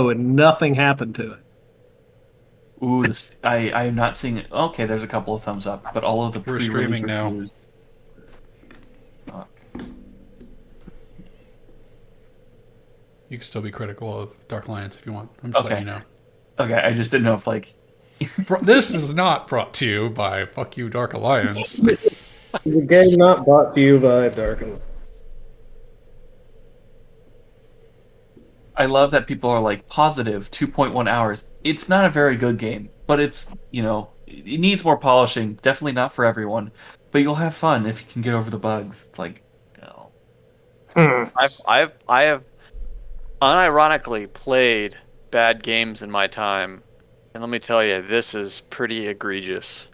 go and nothing happened to it. Ooh, I am not seeing it. Okay, there's a couple of thumbs up, but all of the We're pre-release streaming now. reviews. Uh, You can still be critical of Dark Alliance if you want. I'm just letting you know. Okay, I just didn't know if like This is not brought to you by Fuck You Dark Alliance. The game not brought to you by Darken. I love that people are like positive 2.1 hours. It's not a very good game, but it's, it needs more polishing. Definitely not for everyone, but you'll have fun if you can get over the bugs. It's like, I've unironically played bad games in my time, and let me tell you, this is pretty egregious.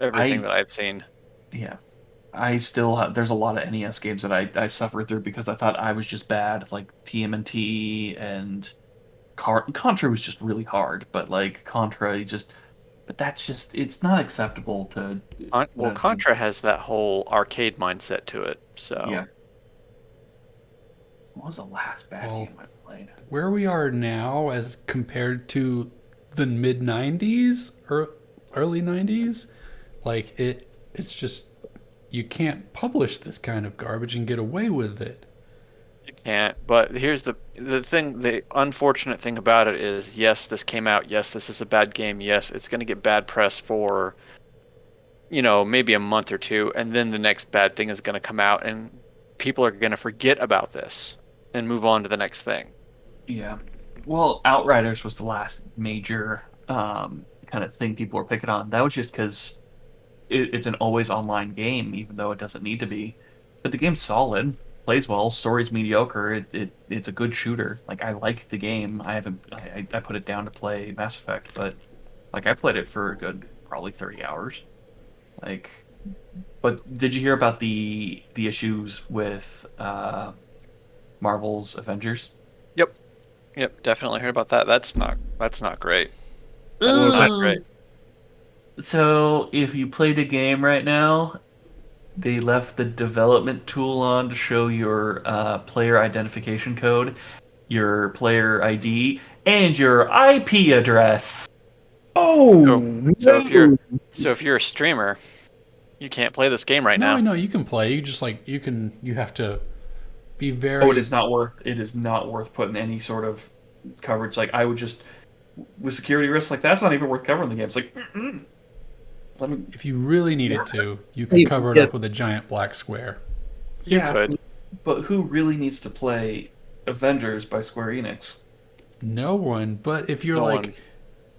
Everything that I've seen. Yeah. I still have, there's a lot of NES games that I suffered through because I thought I was just bad, like TMNT and Contra was just really hard, but like Contra, but that's just, it's not acceptable to. Well, Contra has that whole arcade mindset to it, so. Yeah. What was the last bad game I played? Where we are now as compared to the mid 90s or early 90s, like it's just, you can't publish this kind of garbage and get away with it. You can't. But here's the thing, the unfortunate thing about it is, yes, this came out. Yes, this is a bad game. Yes, it's going to get bad press for, maybe a month or two. And then the next bad thing is going to come out and people are going to forget about this and move on to the next thing. Yeah. Well, Outriders was the last major kind of thing people were picking on. That was just because it's an always online game, even though it doesn't need to be. But the game's solid, plays well, story's mediocre. It's a good shooter. Like, I like the game. I put it down to play Mass Effect, but like I played it for a good probably 30 hours. Like, but did you hear about the issues with Marvel's Avengers? Yep, definitely heard about that. That's not great. That's not great. So, if you play the game right now, they left the development tool on to show your player identification code, your player ID, and your IP address. Oh, So if you're a streamer, you can't play this game right now. No, you can play. You just you have to be very. Oh, it is not worth putting any sort of coverage. Like, I would just, with security risks like that's not even worth covering the game. It's like, if you really needed to, you could cover it up with a giant black square. You could. But who really needs to play Avengers by Square Enix? No one. But if you're No like, one.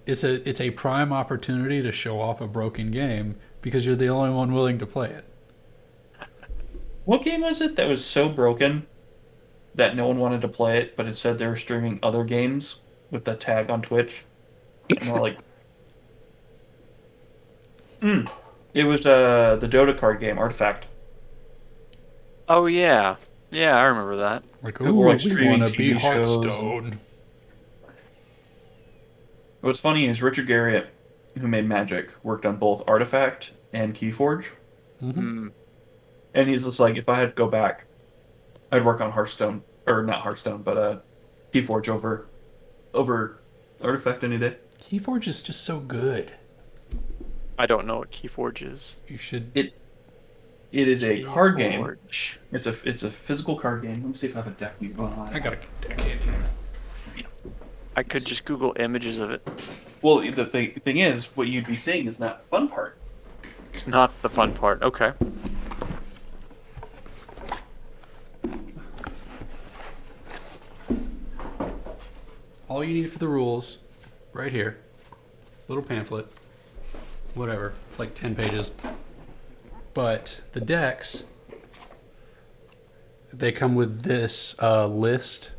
it's a prime opportunity to show off a broken game because you're the only one willing to play it. What game was it that was so broken that no one wanted to play it, but instead they were streaming other games with the tag on Twitch? And they're like, It was the Dota card game, Artifact. Oh yeah, I remember that. Like, People ooh, were, like, we streaming want to be TV shows Hearthstone. What's funny is Richard Garriott, who made Magic, worked on both Artifact and Keyforge. Mm-hmm. And he's just like, if I had to go back, I'd work on Hearthstone, or not Hearthstone, but Keyforge over Artifact any day. Keyforge is just so good. I don't know what Keyforge is. You should. It is a card game. Keyforge. It's a physical card game. Let me see if I have a deck nearby. I got a deck in here. I could just Google images of it. Well, the thing is, what you'd be seeing is not the fun part. It's not the fun part. Okay. All you need for the rules, right here. Little pamphlet. Whatever. It's like 10 pages. But the decks, they come with this list.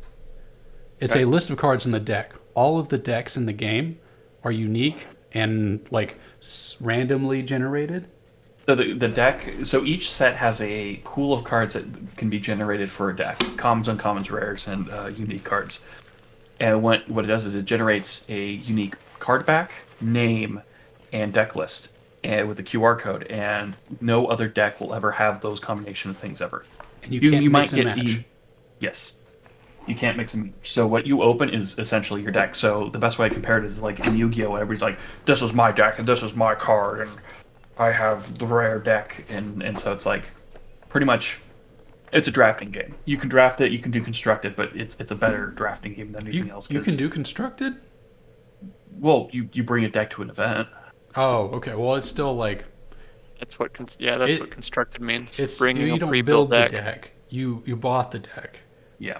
It's a list of cards in the deck. All of the decks in the game are unique and like randomly generated. So the deck, so each set has a pool of cards that can be generated for a deck. Commons, uncommons, rares, and unique cards. And what it does is it generates a unique card back, name, and deck list, and with a QR code. And no other deck will ever have those combination of things ever. And you can't mix and match. Yes. You can't mix and match. So what you open is essentially your deck. So the best way I compare it is like in Yu-Gi-Oh! Everybody's like, this is my deck and this is my card and I have the rare deck, and so it's like pretty much it's a drafting game. You can draft it, you can do constructed, but it's a better drafting game than anything else. You can do constructed? Well, you bring a deck to an event. Oh, okay. Well, it's still like That's what what constructed means. it's bringing you a don't pre-built build deck. the deck. You bought the deck. Yeah.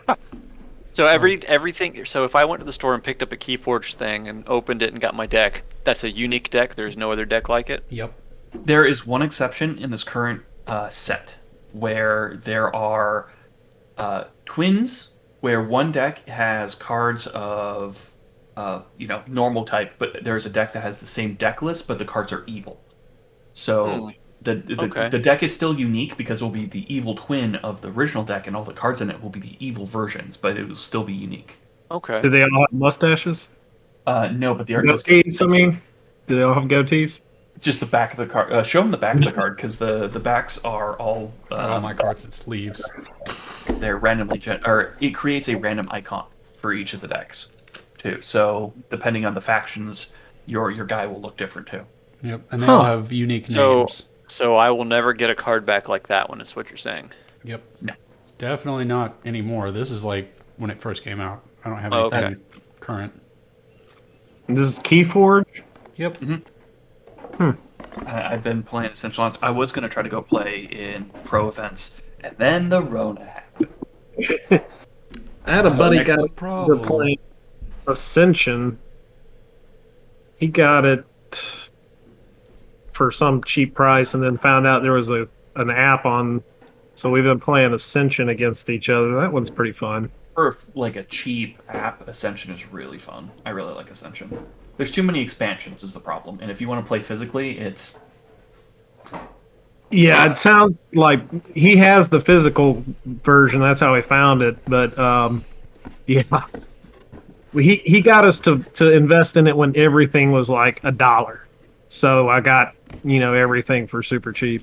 So everything. So if I went to the store and picked up a Keyforge thing and opened it and got my deck, that's a unique deck. There's no other deck like it. Yep. There is one exception in this current set where there are twins, where one deck has cards of normal type, but there's a deck that has the same deck list, but the cards are evil. So the deck is still unique because it will be the evil twin of the original deck, and all the cards in it will be the evil versions, but it will still be unique. Okay. Do they all have mustaches? No, but the art does Goatees, I mean? Do they all have goatees? just the back of the card. Show them the back of the card because the backs are all All my cards and sleeves. they're randomly or it creates a random icon for each of the decks too. So depending on the factions, your guy will look different too. Yep. And they all have unique names. So I will never get a card back like that one. Is what you're saying? Yep. No. Definitely not anymore. This is like when it first came out. I don't have Oh, anything okay. current. And this is Keyforge? Yep. I've been playing Essential Launch. I was gonna try to go play in pro events, and then the Rona happened. I had a buddy that's got the to problem. play Ascension. He got it for some cheap price and then found out there was an app on. So we've been playing Ascension against each other. That one's pretty fun. For like a cheap app, Ascension is really fun. I really like Ascension. There's too many expansions is the problem, and if you want to play physically, it's Yeah, it sounds like he has the physical version. That's how he found it. But yeah, he got us to invest in it when everything was like $1. So I got everything for super cheap.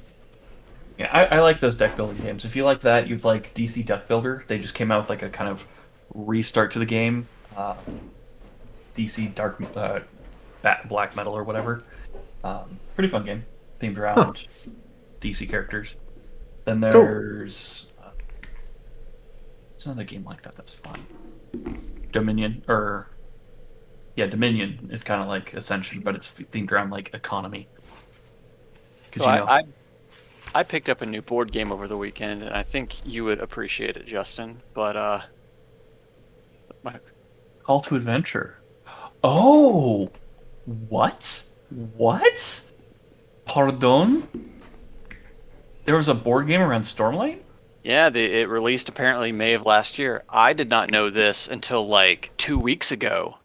yeah. I like those deck building games. If you like that, you'd like DC Deck Builder. They just came out with like a kind of restart to the game. DC Dark Black Metal or whatever. Pretty fun game themed around DC characters. Then there's another game like that that's fun. Dominion Dominion is kind of like Ascension, but it's themed around like economy. So I picked up a new board game over the weekend, and I think you would appreciate it, Justin. But Call to Adventure. Oh, what? What? Pardon? There was a board game around Stormlight? yeah, it released apparently May of last year. I did not know this until like 2 weeks ago,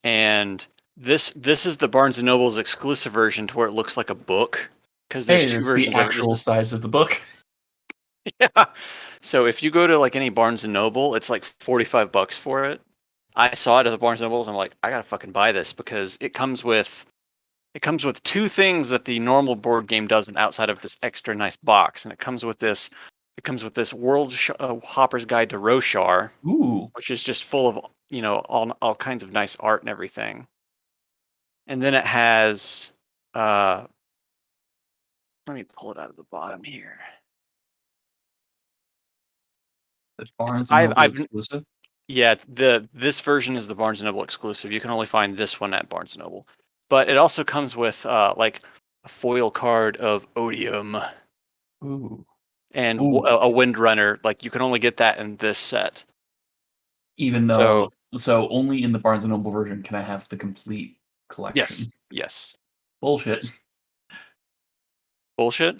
and this is the Barnes and Noble's exclusive version to where it looks like a book because there's two it's versions the of it. actual size of the book. Yeah. So if you go to like any Barnes and Noble, it's like $45 for it. I saw it at the Barnes and Nobles. I'm like, I gotta fucking buy this because it comes with two things that the normal board game doesn't outside of this extra nice box, and it comes with this World Hopper's Guide to Roshar, Ooh. which is just full of all kinds of nice art and everything. And then it has let me pull it out of the bottom here. The Barnes I've- and Noble I've- exclusive? Yeah, this version is the Barnes & Noble exclusive. You can only find this one at Barnes & Noble. But it also comes with like a foil card of Odium Ooh. and Ooh. a Windrunner. Like you can only get that in this set. Even though, so only in the Barnes and Noble version can I have the complete collection. Yes. Bullshit. Bullshit?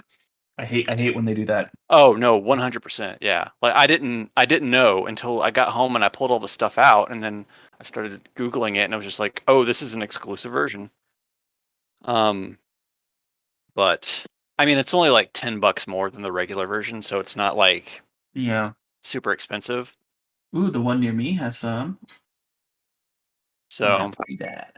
I hate when they do that. Oh no, 100%. Yeah. Like I didn't know until I got home and I pulled all the stuff out, and then I started Googling it, and I was just like, oh, this is an exclusive version. But I mean, it's only like $10 more than the regular version, so it's not like Yeah. super expensive. Ooh, the one near me has some. So, Buy that.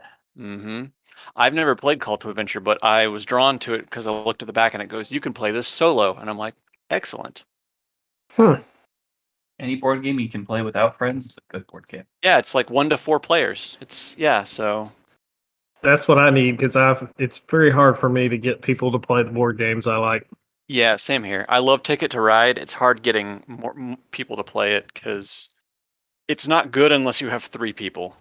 I've never played Call to Adventure, but I was drawn to it because I looked at the back and it goes, "You can play this solo," and I'm like, "Excellent." Huh. Any board game you can play without friends is a good board game. Yeah, it's like 1 to 4 players. So That's what I need because it's very hard for me to get people to play the board games I like. yeah, same here. I love Ticket to Ride. It's hard getting more people to play it because it's not good unless you have 3 people.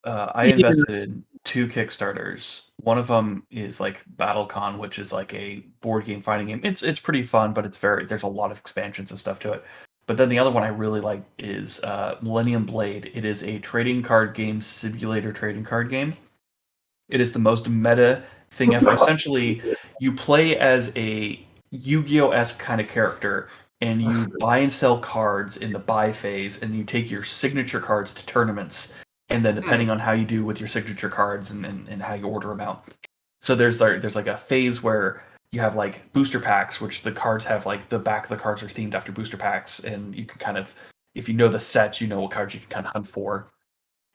I invested in 2 Kickstarters. One of them is like BattleCon, which is like a board game fighting game. It's pretty fun, but there's a lot of expansions and stuff to it. But then the other one I really like is Millennium Blade. It is a trading card game simulator trading card game. It is the most meta thing ever. Essentially, you play as a Yu-Gi-Oh-esque kind of character, and you buy and sell cards in the buy phase, and you take your signature cards to tournaments. And then depending on how you do with your signature cards and how you order them out. So there's like a phase where you have like booster packs, which the cards have like the back of the cards are themed after booster packs, and you can kind of, if you know the sets, you know what cards you can kind of hunt for.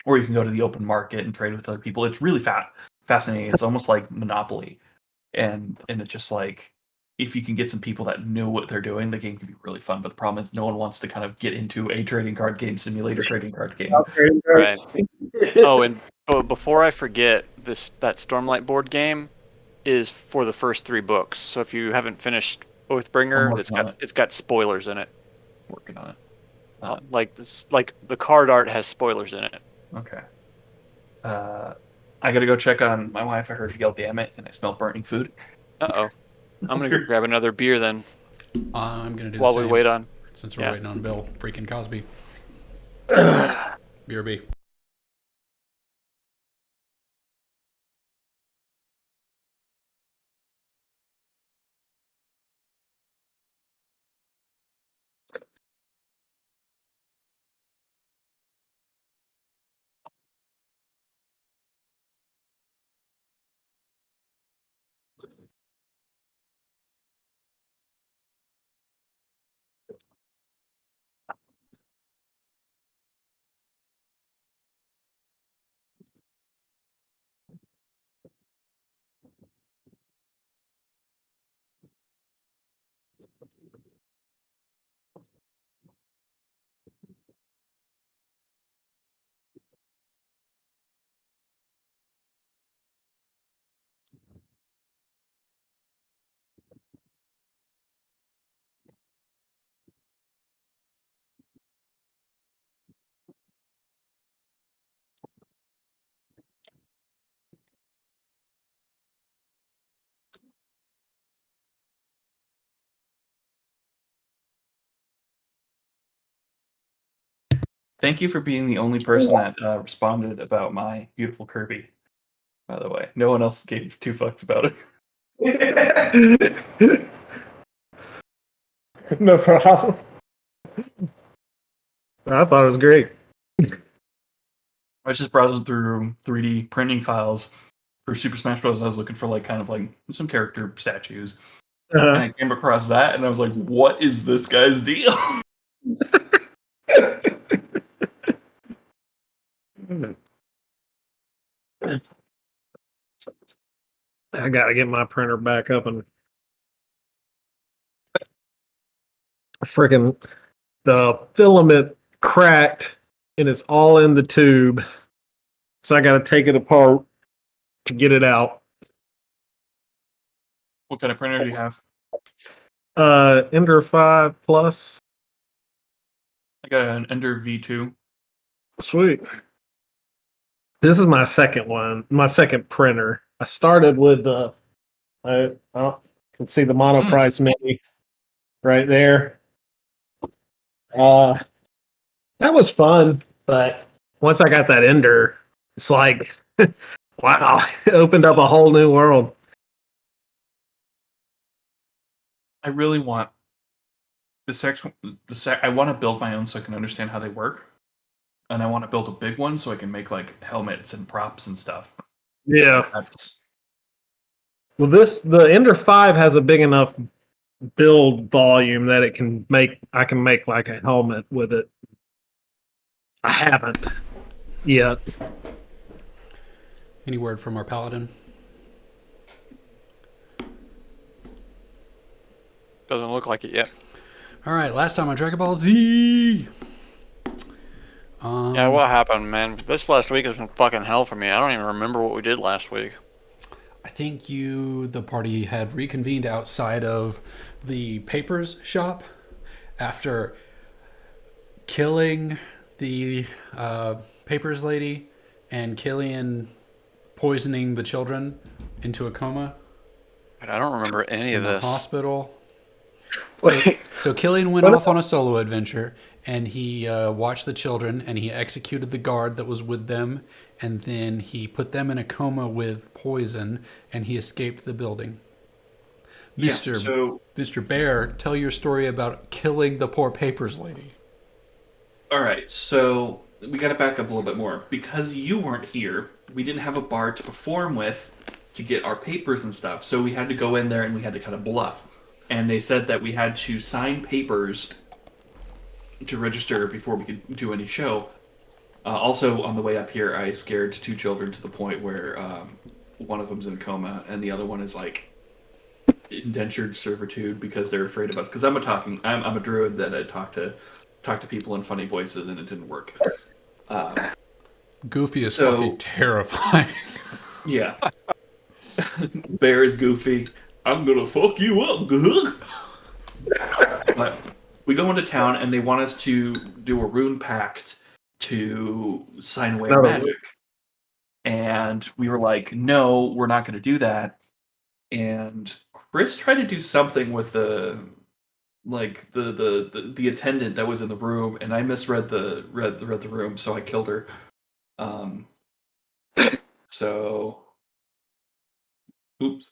Or you can go to the open market and trade with other people. It's really fascinating. It's almost like Monopoly. And it's just like, if you can get some people that know what they're doing, the game can be really fun. But the problem is no one wants to kind of get into a trading card game, simulator trading card game. Right. Oh, and before I forget, that Stormlight board game is for the first 3 books. So if you haven't finished Oathbringer, it's got spoilers in it. Working on it. Like the card art has spoilers in it. Okay. I gotta go check on my wife. I heard her yell "damn it," and I smell burning food. Uh-oh. I'm gonna go grab another beer then. I'm gonna do while the we same, wait on. since we're waiting on Bill freaking Cosby. BRB. Thank you for being the only person that responded about my beautiful Kirby. By the way, no one else gave 2 fucks about it. No problem. I thought it was great. I was just browsing through 3D printing files for Super Smash Bros. I was looking for like kind of like some character statues, and I came across that, and I was like, "What is this guy's deal?" I gotta get my printer back up and freaking the filament cracked and it's all in the tube. So I gotta take it apart to get it out. What kind of printer do you have? Ender 5 Plus. I got an Ender V2. Sweet. This is my second one, my second printer. I started with I can see the Monoprice Mini right there. That was fun, but once I got that Ender, it's like, wow, it opened up a whole new world. I really want I want to build my own so I can understand how they work, and I want to build a big one so I can make like helmets and props and stuff. Yeah. That's Well, the Ender 5 has a big enough build volume that I can make like a helmet with it. I haven't yet. Any word from our paladin? Doesn't look like it yet. All right, last time on Dragon Ball Z. Yeah, what happened, man? This last week has been fucking hell for me. I don't even remember what we did last week. I think the party had reconvened outside of the papers shop after killing the papers lady and Killian poisoning the children into a coma I don't remember any in of the this. hospital. Wait, So Killian went off on a solo adventure, and he watched the children, and he executed the guard that was with them, and then he put them in a coma with poison, and he escaped the building. Mister So, Mr. Bear, tell your story about killing the poor papers lady. all right. So we got to back up a little bit more because you weren't here. We didn't have a bar to perform with to get our papers and stuff. So we had to go in there and we had to kind of bluff. And they said that we had to sign papers to register before we could do any show. Also, on the way up here, I scared 2 children to the point where one of them's in a coma and the other one is like indentured servitude because they're afraid of us. Because I'm a druid that I talk to people in funny voices, and it didn't work. Goofy is So- fucking terrifying. Yeah. Bear is goofy. I'm gonna fuck you up, good. But we go into town and they want us to do a rune pact to sign away our magic. And we were like, no, we're not gonna do that. And Chris tried to do something with the attendant that was in the room, and I misread the room, so I killed her. So oops.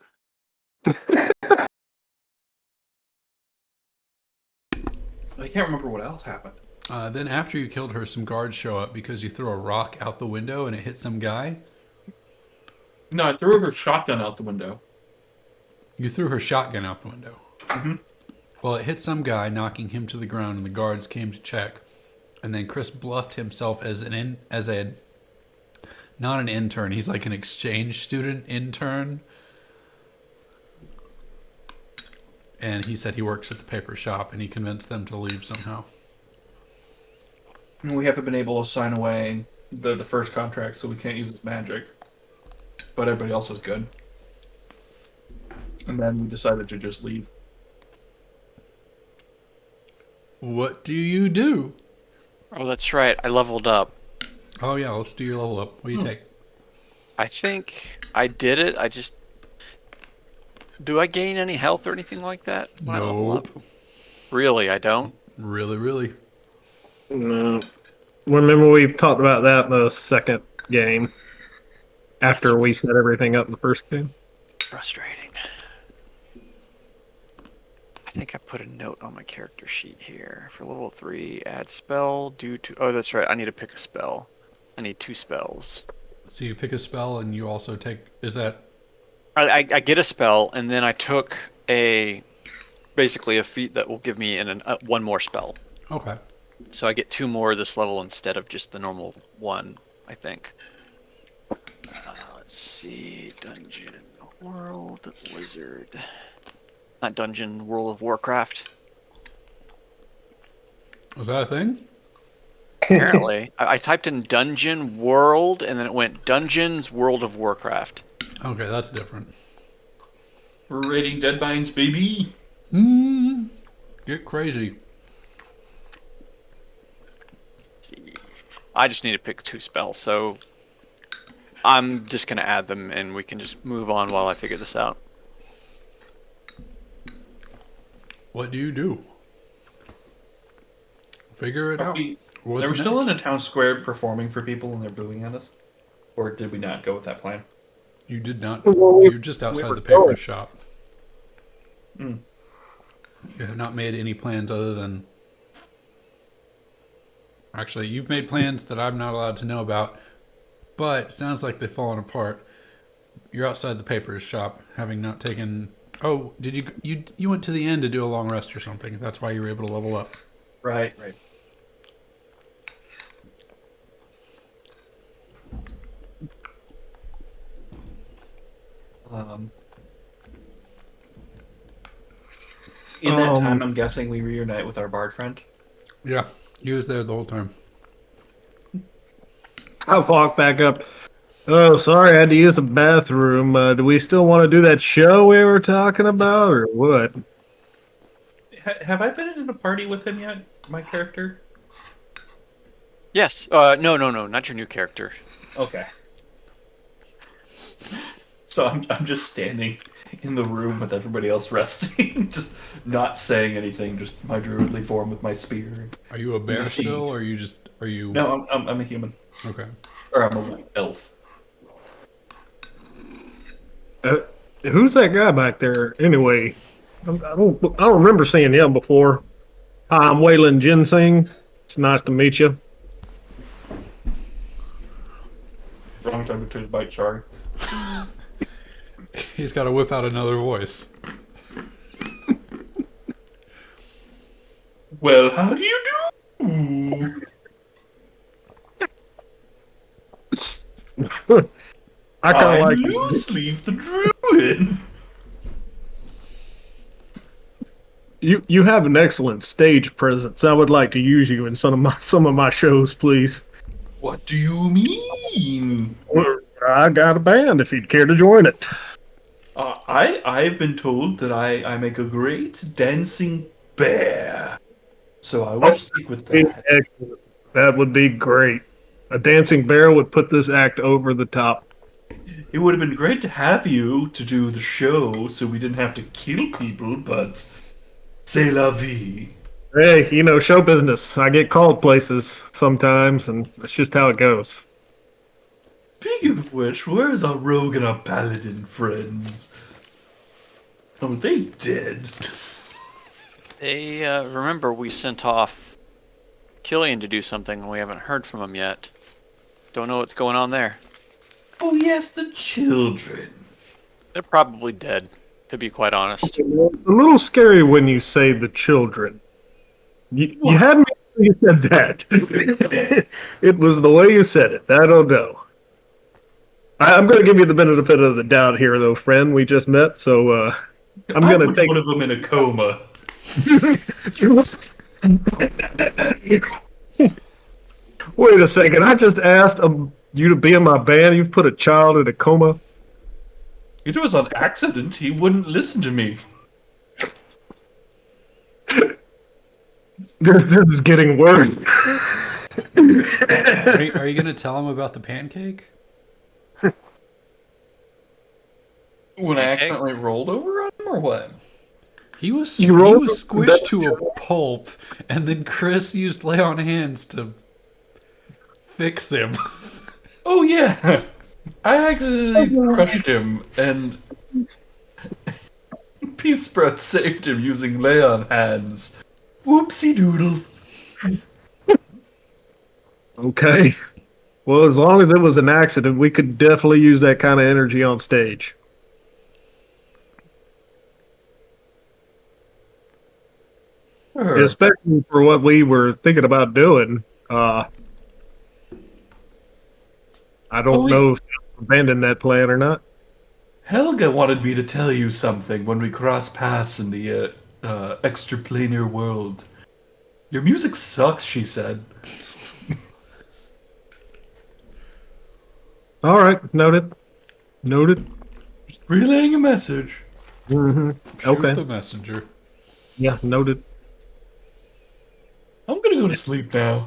I can't remember what else happened. Then after you killed her, some guards show up because you threw a rock out the window and it hit some guy. No, I threw her shotgun out the window. You threw her shotgun out the window. Mhm. Well, it hit some guy, knocking him to the ground, and the guards came to check. And then Chris bluffed himself as not an intern. He's like an exchange student intern. And he said he works at the paper shop, and he convinced them to leave somehow. And we haven't been able to sign away the first contract, so we can't use this magic. But everybody else is good. And then we decided to just leave. What do you do? Oh, that's right. I leveled up. Oh yeah, let's do your level up. What do you take? I think I did it. I just... Do I gain any health or anything like that when I level up? Nope. Really, I don't? Really. no. Remember we talked about that in the second game. After we set everything up in the first game. Frustrating. I think I put a note on my character sheet here. For level 3, add spell due to... Oh, that's right. I need to pick a spell. I need 2 spells. So you pick a spell, and you also take. Is that? I get a spell, and then I took basically a feat that will give me one more spell. Okay. So I get 2 more this level instead of just the normal 1, I think. Let's see. Dungeon, World, Wizard. Not Dungeon, World of Warcraft. Was that a thing? Apparently. I typed in Dungeon, World, and then it went Dungeons, World of Warcraft. Okay, that's different. We're raiding Deadmines, baby. Get crazy. I just need to pick 2 spells, so I'm just going to add them and we can just move on while I figure this out. What do you do? Figure it out. What's Are we still in next? a town square performing for people and they're booing at us? Or did we not go with that plan? You did not. Well, You're just outside were the paper going. shop. Mm. You have not made any plans other than. Actually, you've made plans that I'm not allowed to know about, but it sounds like they've fallen apart. You're outside the paper shop, having not taken. Oh, did you went to the end to do a long rest or something? That's why you were able to level up. Right. In that time, I'm guessing we reunite with our bard friend. Yeah, he was there the whole time. I'll walk back up. Oh, sorry, I had to use the bathroom. Do we still want to do that show we were talking about, or what? Have I been in a party with him yet? My character? Yes. No, not your new character. Okay. So I'm just standing in the room with everybody else resting, just not saying anything, just my druidly form with my spear. Are you a bear See. still, or are you? No, I'm a human. Okay. Or I'm a elf. Who's that guy back there? Anyway, I don't remember seeing him before. Hi, I'm Waylon Ginseng. It's nice to meet you. Wrong time to bite, sorry. He's got to whip out another voice. Well, how do you do? I kind of like Loose Leaf the Druid. you have an excellent stage presence. I would like to use you in some of my shows, please. What do you mean? I got a band if you'd care to join it. I've been told that I make a great dancing bear, so I will stick with that. Excellent. That would be great. A dancing bear would put this act over the top. It would have been great to have you to do the show, so we didn't have to kill people, but c'est la vie. Hey, show business. I get called places sometimes, and that's just how it goes. Speaking of which, where's our rogue and our paladin friends? Oh, they dead. They remember we sent off Killian to do something, and we haven't heard from him yet. Don't know what's going on there. Oh yes, the children. They're probably dead, to be quite honest. A little scary when you say the children. You had me when you said that. It was the way you said it. I don't know. I'm going to give you the benefit of the doubt here, though, friend. We just met, so I'm going to take one of them in a coma. Wait a second. I just asked you to be in my band. You've put a child in a coma. It was on accident. He wouldn't listen to me. This is getting worse. Are you going to tell him about the pancake? When I accidentally rolled over on him, or what? He was rolled squished to a pulp, and then Chris used lay on hands to fix him. Oh yeah, I accidentally crushed him, and Peace Breath saved him using lay on hands. Whoopsie doodle. Okay. Well, as long as it was an accident, we could definitely use that kind of energy on stage. Sure. Especially for what we were thinking about doing. I don't know if you abandoned that plan or not. Helga wanted me to tell you something when we cross paths in the extraplanar world. Your music sucks, she said. All right, noted. Noted. Just relaying a message. Mm-hmm. Shoot Okay. the messenger. Yeah, noted. I'm gonna go to sleep now.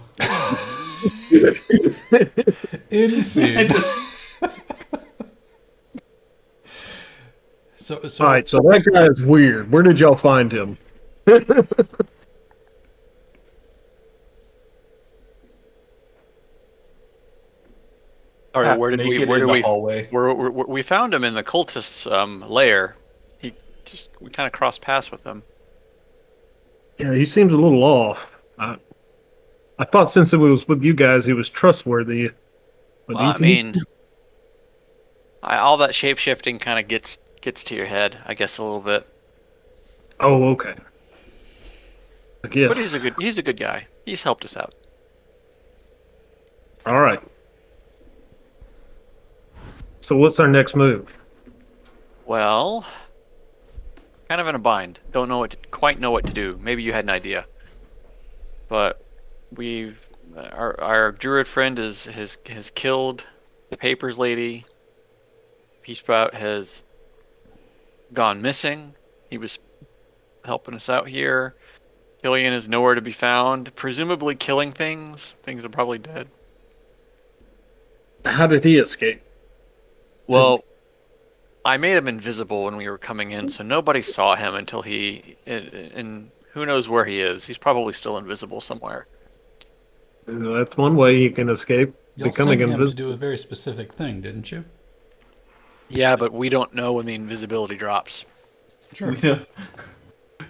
Insane. I just So All right, so that guy is weird. Where did y'all find him? All right, where did we? naked Where in did the we? hallway. We found him in the cultist's lair. We kind of crossed paths with him. Yeah, he seems a little off. I thought since it was with you guys, he was trustworthy. But Well, I mean, all that shape shifting kind of gets to your head, I guess, a little bit. Oh, okay. I guess. But he's a good guy. He's helped us out. All right. So what's our next move? Well, kind of in a bind. Don't know what quite know what to do. Maybe you had an idea, but our druid friend has killed the papers lady. Peace Sprout has gone missing. He was helping us out here. Killian is nowhere to be found. Presumably killing things. Things are probably dead. How did he escape? Well, I made him invisible when we were coming in, so nobody saw him until and who knows where he is. He's probably still invisible somewhere. That's one way you can escape. Y'all Becoming sent him to invisible. do a very specific thing, didn't you? Yeah, but we don't know when the invisibility drops. Sure. Yeah.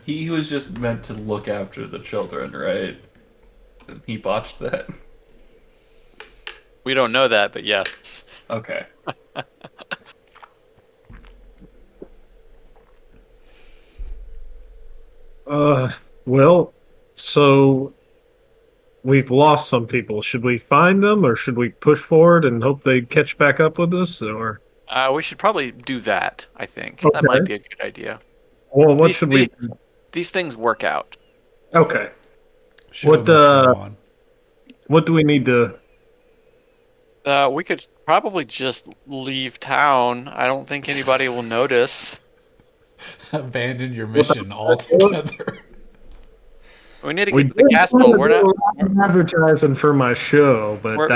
He was just meant to look after the children, right? And he botched that. We don't know that, but yes. Okay. Well, so we've lost some people. Should we find them, or should we push forward and hope they catch back up with us? Or We should probably do that, I think. Okay. That might be a good idea. well, what These- should we? These things work out. Okay, Show What, must go on. what do we need to? We could probably just leave town. I don't think anybody will notice. Abandon your mission altogether. We need to We get to the did castle. wanna do a lot of advertising for my show, but We're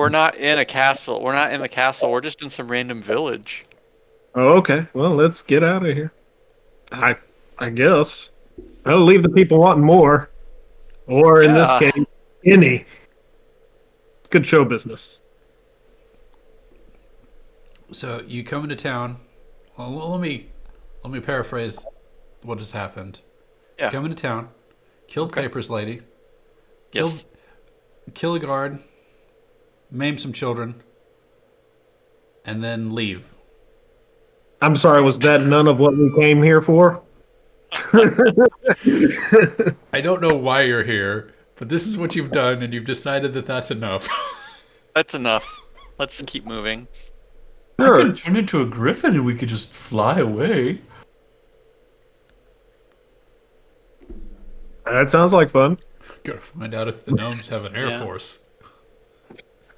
not in a castle. We're not in the castle. We're just in some random village. Oh, okay. Well, let's get out of here. I guess I'll leave the people wanting more, or in this Yeah. case, any. Good show business. So you come into town. Well, let me paraphrase what has happened. Yeah. Come into town, killed Okay. Papers Lady, Yes. kill a guard, maim some children, and then leave. I'm sorry. Was that none of what we came here for? I don't know why you're here, but this is what you've done, and you've decided that that's enough. That's enough. Let's keep moving. I Sure. could turn into a griffin and we could just fly away. That sounds like fun. Gotta find out if the gnomes have an air Yeah. force.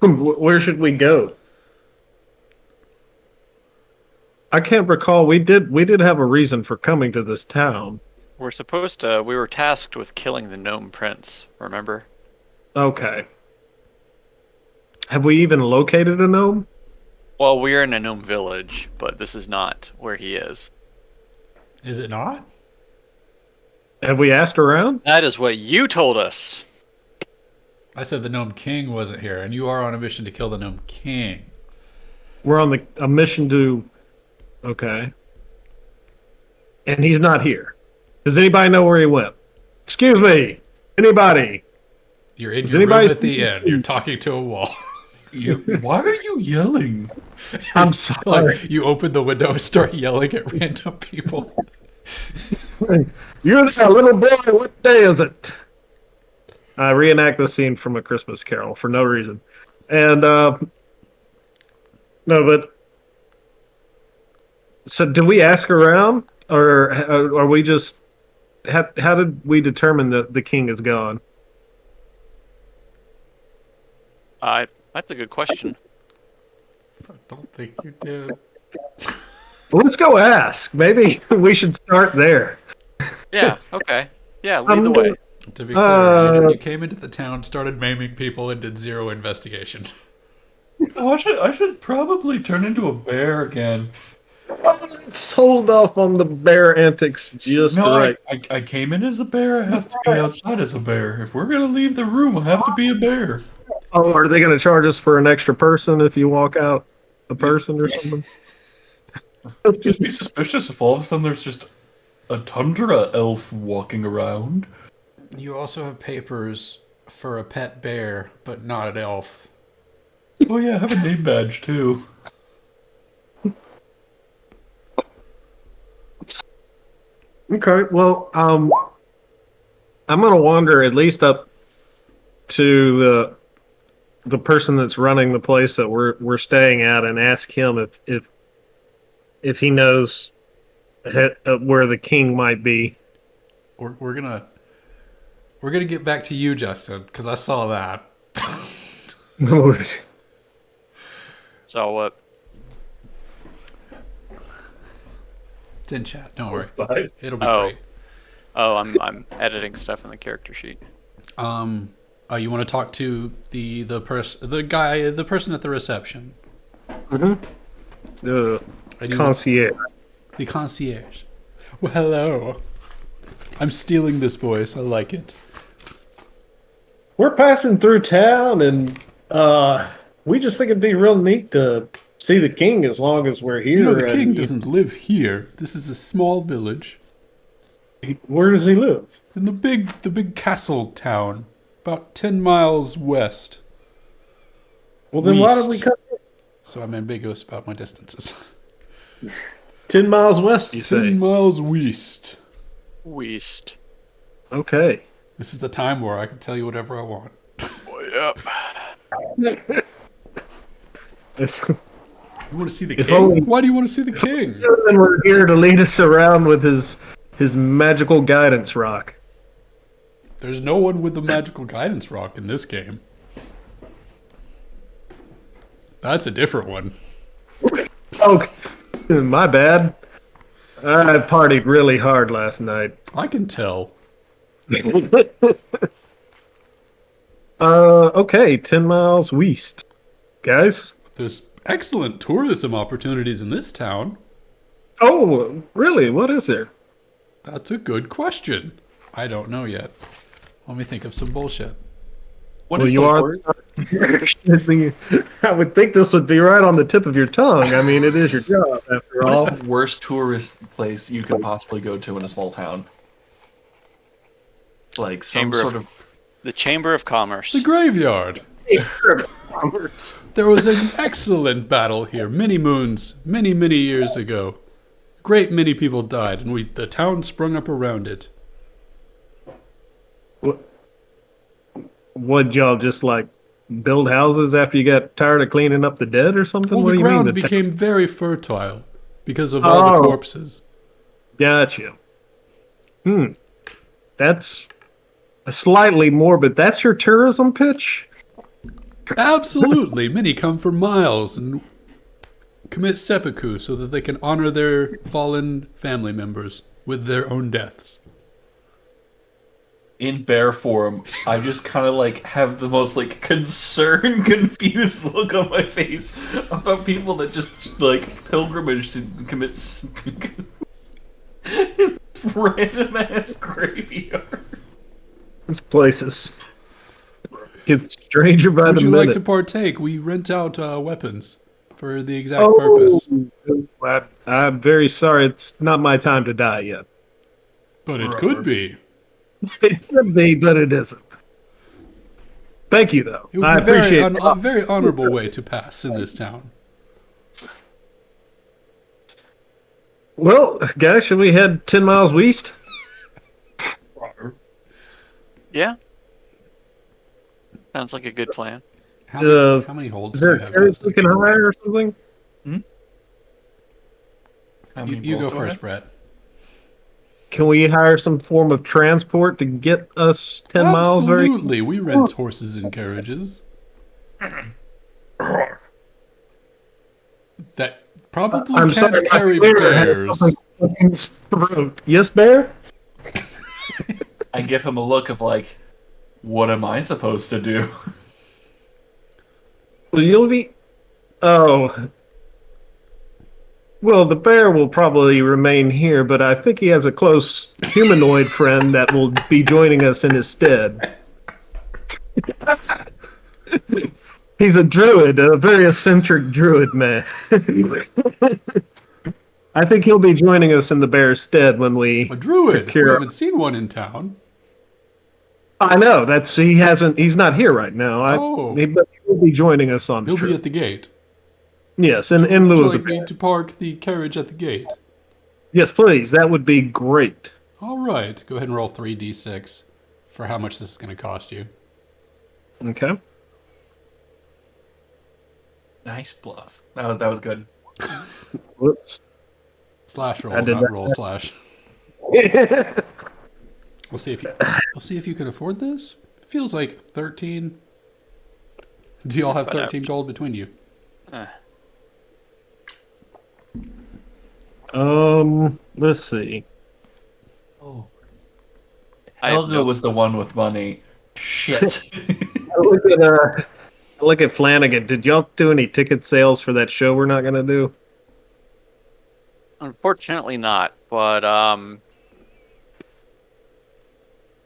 Where should we go? I can't recall. We did have a reason for coming to this town. We were tasked with killing the gnome prince, remember? Okay. Have we even located a gnome? Well, we're in a gnome village, but this is not where he is. Is it not? Have we asked around? That is what you told us. I said the gnome king wasn't here, and you are on a mission to kill the gnome king. We're on a mission to. Okay. And he's not here. Does anybody know where he went? Excuse me. Anybody? You're in Does your room anybody at the end. You're talking to a wall. Why are you yelling? I'm sorry. Like, you open the window and start yelling at random people. You're that little boy. What day is it? I reenact the scene from A Christmas Carol for no reason. And, no, but. So, did we ask around? Or are we just. How did we determine that the king is gone? That's a good question. I don't think you did. Well, let's go ask. Maybe we should start there. Yeah, okay. Yeah, lead the way. To be clear, you came into the town, started maiming people, and did zero investigation. Oh, I should probably turn into a bear again. Let's hold off on the bear antics just No, right. I came in as a bear. I have to be outside as a bear. If we're gonna leave the room, I have to be a bear. Oh, are they going to charge us for an extra person if you walk out a person or something? Just be suspicious if all of a sudden there's just a tundra elf walking around. You also have papers for a pet bear, but not an elf. Oh yeah, I have a name badge too. Okay, well, I'm going to wander at least up to the person that's running the place that we're staying at and ask him if he knows where the king might be. we're gonna get back to you, Justin, because I saw that. So what? It's in chat. Don't worry. Five. It'll be Oh. great. Oh, I'm editing stuff in the character sheet. You want to talk to the person at the reception? The And you- concierge. The concierge. Well, hello. I'm stealing this voice. I like it. We're passing through town, and we just think it'd be real neat to see the king as long as we're here. You know, the king and doesn't live here. This is a small village Where does he live? in the big castle town, about 10 miles west. Well, then why did we West. come So I'm ambiguous about my distances. 10 miles west, you 10 say? miles west. Weast. Okay. This is the time where I can tell you whatever I want. Yep. You want to see the If king? only- Why do you want to see the king? And we're here to lead us around with his magical guidance rock. There's no one with the magical guidance rock in this game. That's a different one. Oh, my bad. I partied really hard last night. I can tell. Okay, 10 miles west. Guys? There's excellent tourism opportunities in this town. Oh, really? What is there? That's a good question. I don't know yet. Let me think of some bullshit. What Well, is you the are- word? I would think this would be right on the tip of your tongue. I mean, it is your job, after What is all. the worst tourist place you could possibly go to in a small town? Like some Chamber sort of- of. The Chamber of Commerce. The graveyard. There was an excellent battle here many moons, many years ago. Great many people died, and the town sprung up around it. Would y'all just like build houses after you got tired of cleaning up the dead or something? Well, What the do you mean? ground the became very fertile because of all the Oh. corpses. Gotcha. That's a slightly morbid. That's your tourism pitch? Absolutely. Many come for miles and commit seppuku so that they can honor their fallen family members with their own deaths. In bear form, I just kind of like have the most like concerned, confused look on my face about people that just like pilgrimage to commit random ass graveyard. This place is gets stranger by Would the you minute. like to partake? We rent out weapons for the exact Oh, purpose. I'm very sorry. It's not my time to die yet. But it could be. It could be, but it isn't. Thank you, though. It would I be appreciate a very honorable way to pass in this town. Well, guys, should we head 10 miles west? Yeah. Sounds like a good plan. How Uh, many holds Is do there you a have? carriage Dustin? we can hire or something? How You, many you balls go do I first, have? Brett. Can we hire some form of transport to get us 10 miles very Absolutely. We rent horses and carriages. That probably I'm can't sorry, my carry bear had bears. something stuck in his throat. Yes, Bear? I give him a look of like, what am I supposed to do? Well, you'll be. Oh. Well, the bear will probably remain here, but I think he has a close humanoid friend that will be joining us in his stead. He's a druid, a very eccentric druid man. I think he'll be joining us in the bear's stead when we. A druid. Procure- We haven't seen one in town. I know he's not here right now. Oh. But he'll be joining us on the He'll trip. be at the gate. Yes, in Would lieu you of the like me bear. to park the carriage at the gate? Yes, please. That would be great. All right. Go ahead and roll 3d6 for how much this is going to cost you. Okay. Nice bluff. That was good. Whoops. Slash roll, I did not that. roll slash. We'll see if you can afford this. It feels like 13. Do you all have Let's find 13 gold between you? Let's see. Oh, I have Helga no- was the one with money. Shit. I look at Flanagan. Did y'all do any ticket sales for that show we're not gonna do? Unfortunately not, but I'm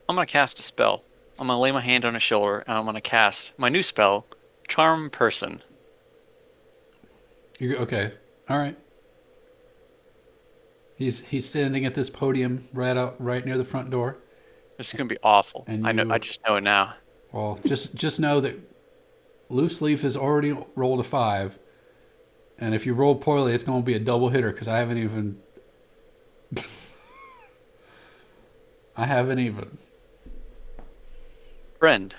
gonna cast a spell. I'm gonna lay my hand on his shoulder and I'm gonna cast my new spell, Charm Person. Okay. All right. He's standing at this podium right near the front door. This is gonna be awful. And I know. you- I just know it now. Well, just know that Loose Leaf has already rolled a 5, and if you roll poorly, it's going to be a double hitter because I haven't even. Friend.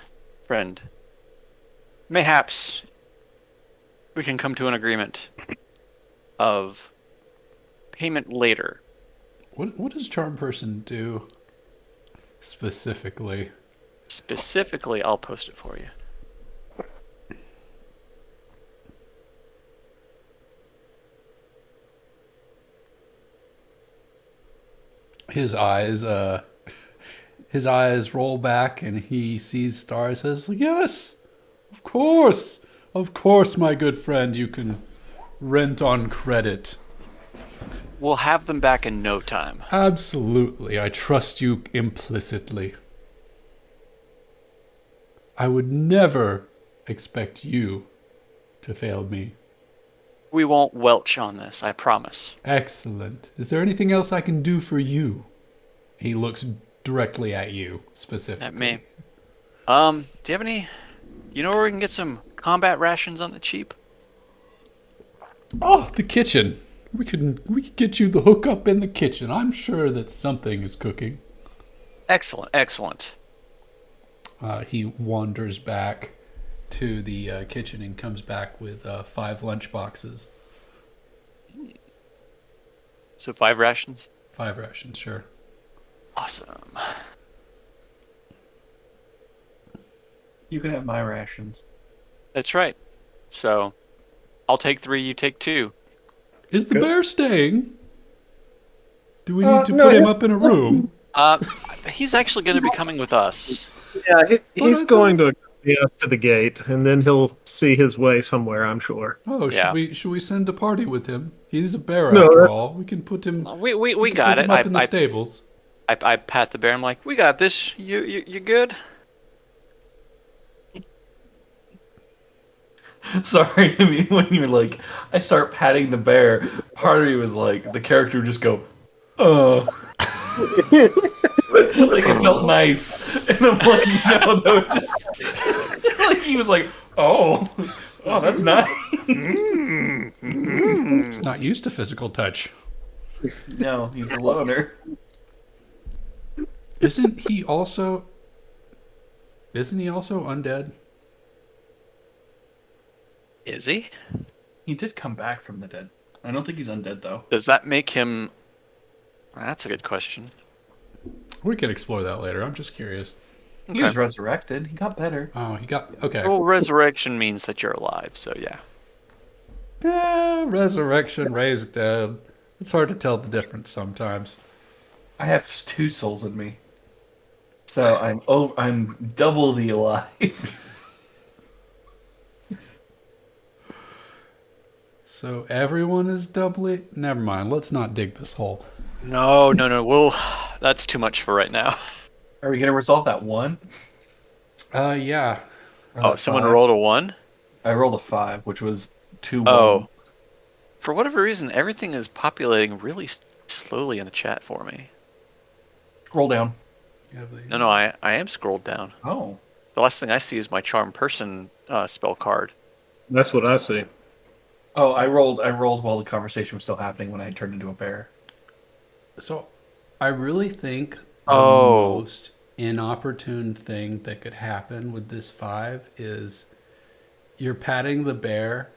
Mayhaps we can come to an agreement of payment later. What does Charm Person do specifically? Specifically, I'll post it for you. His eyes roll back and he sees stars. Says, "Yes, of course, my good friend. You can rent on credit. We'll have them back in no time. Absolutely, I trust you implicitly. I would never expect you to fail me. We won't welch on this, I promise. Excellent. Is there anything else I can do for you?" He looks directly at you specifically. At me. Do you have any... You know where we can get some combat rations on the cheap? Oh, the kitchen. We could get you the hookup in the kitchen. I'm sure that something is cooking. Excellent. He wanders back to the kitchen and comes back with 5 lunch boxes. So 5 rations? 5 rations, sure. Awesome. You can have my rations. That's right. So, I'll take 3, you take 2. Is the Good. bear staying? Do we need to no, put him he- up in a room? He's actually going to be coming with us. Yeah, I he's thought- going to accompany us to the gate, and then he'll see his way somewhere, I'm sure. Oh, Yeah. should we send a party with him? He's a bear No, after that- all. We can put him. We got put it. him up in the stables. I pat the bear. I'm like, we got this. You good? Sorry, I mean, when you're like, I start patting the bear, part of me was like, the character would just go, like it felt nice. And I'm like, no, just, like he was like, oh, that's nice. He's not used to physical touch. No, he's a loner. Isn't he also undead? Is he? He did come back from the dead. I don't think he's undead though. Does that make him... That's a good question. We can explore that later. I'm just curious. He was resurrected. He got better. Oh, he got okay. Well, resurrection means that you're alive, so yeah. Resurrection, raised dead. It's hard to tell the difference sometimes. I have 2 souls in me, so I'm double the alive. So everyone is doubly. Never mind. Let's not dig this hole. No. That's too much for right now. Are we gonna resolve that 1? Yeah. Or Oh, that someone 5? rolled a 1? I rolled a 5, which was 2 Oh. ones. For whatever reason, everything is populating really slowly in the chat for me. Scroll down. No, I am scrolled down. Oh. The last thing I see is my Charm Person spell card. That's what I see. Oh, I rolled while the conversation was still happening when I turned into a bear. So, I really think the Oh. most inopportune thing that could happen with this 5 is you're patting the bear,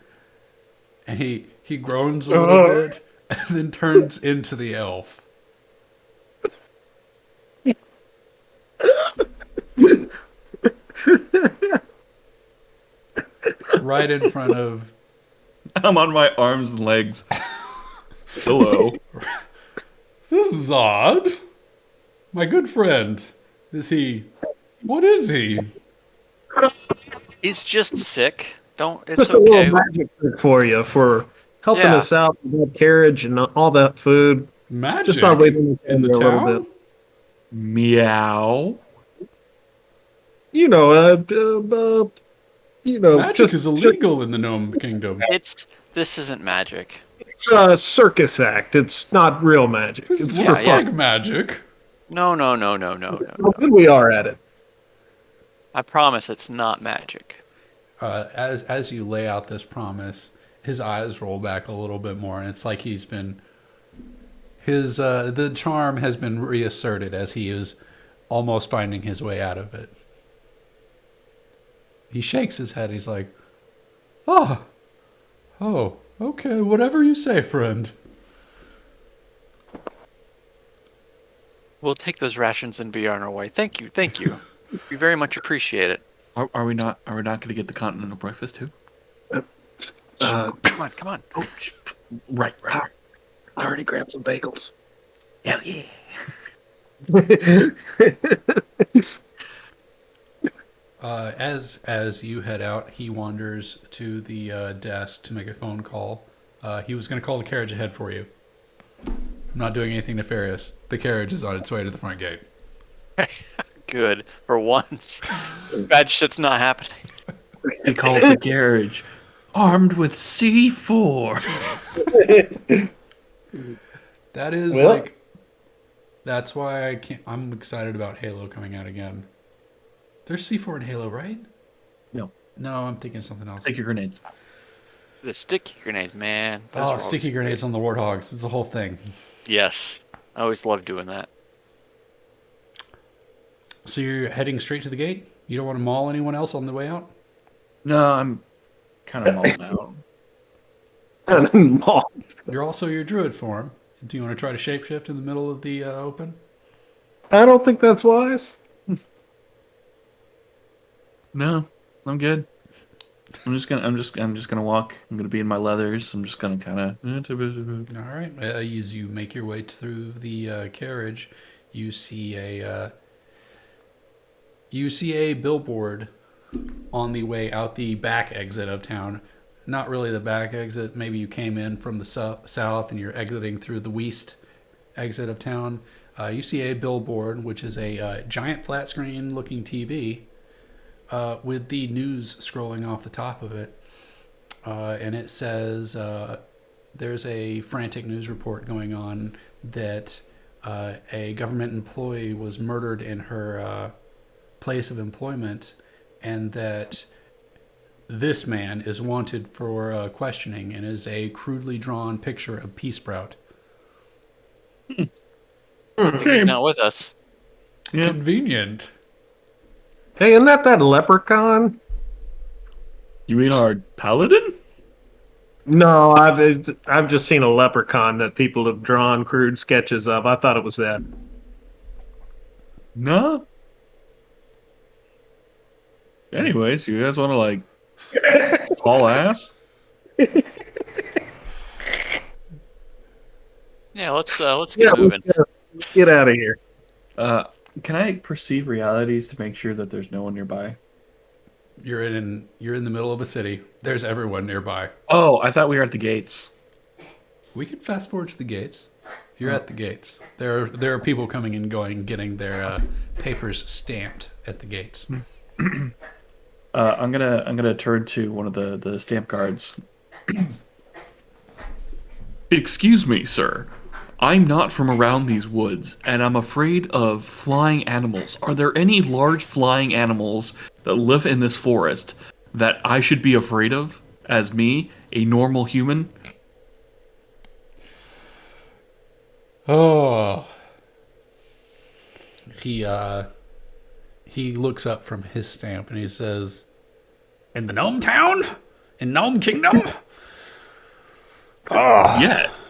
and he groans a little bit, and then turns into the elf. Right in front of. I'm on my arms and legs. Hello. This is odd. My good friend. Is he? What is he? He's just sick. It's Just a little okay. magic trick for you for helping Yeah. us out with that carriage and all that food. Magic Just thought we'd in the a little town. bit. Meow. You know, Magic just is illegal in the Gnome Kingdom. This isn't magic. it's a circus act. It's not real magic. This It's looks for fun. like magic. No. How good we are at it. I promise it's not magic. As you lay out this promise, his eyes roll back a little bit more, and it's like he's been the charm has been reasserted as he is almost finding his way out of it. He shakes his head. He's like, oh, okay, whatever you say, friend. We'll take those rations and be on our way. Thank you. We very much appreciate it. Are we not going to get the continental breakfast too? Come on. Oh, right. I already grabbed some bagels. Hell yeah. As you head out, he wanders to the desk to make a phone call. He was going to call the carriage ahead for you. I'm not doing anything nefarious. The carriage is on its way to the front gate. Good. For once. Bad shit's not happening. He calls the carriage armed with C4. That is Well- like. That's why I'm excited about Halo coming out again. There's C4 in Halo, right? No. No, I'm thinking of something else. Take your grenades. The sticky grenades, man. Those are Sticky always grenades on the Warthogs. It's a whole thing. great. Yes. I always love doing that. So you're heading straight to the gate? You don't want to maul anyone else on the way out? No, I'm kind of mauled out. You're also your druid form. Do you want to try to shapeshift in the middle of the open? I don't think that's wise. No, I'm good. I'm just gonna walk. I'm gonna be in my leathers. I'm just gonna kind of. All right. As you make your way through the carriage, you see a billboard on the way out the back exit of town. Not really the back exit. Maybe you came in from the south and you're exiting through the west exit of town. You see a billboard, which is a giant flat screen looking TV with the news scrolling off the top of it. And it says there's a frantic news report going on that a government employee was murdered in her place of employment, and that this man is wanted for questioning, and is a crudely drawn picture of Pea Sprout. I think he's not with us. Yeah. Convenient. Hey, isn't that leprechaun? You mean our paladin? No, I've just seen a leprechaun that people have drawn crude sketches of. I thought it was that. No. Anyways, you guys want to like haul ass? Yeah, let's get moving. Let's get out of here. Can I perceive realities to make sure that there's no one nearby? You're in the middle of a city. There's everyone nearby. Oh, I thought we were at the gates. We could fast forward to the gates. You're at the gates. There are people coming and going, getting their papers stamped at the gates. I'm gonna turn to one of the stamp guards. Excuse me, sir. I'm not from around these woods, and I'm afraid of flying animals. Are there any large flying animals that live in this forest that I should be afraid of, as me, a normal human? Oh. He looks up from his stamp and he says, "In the Gnome Town? In Gnome Kingdom? Oh, Yes.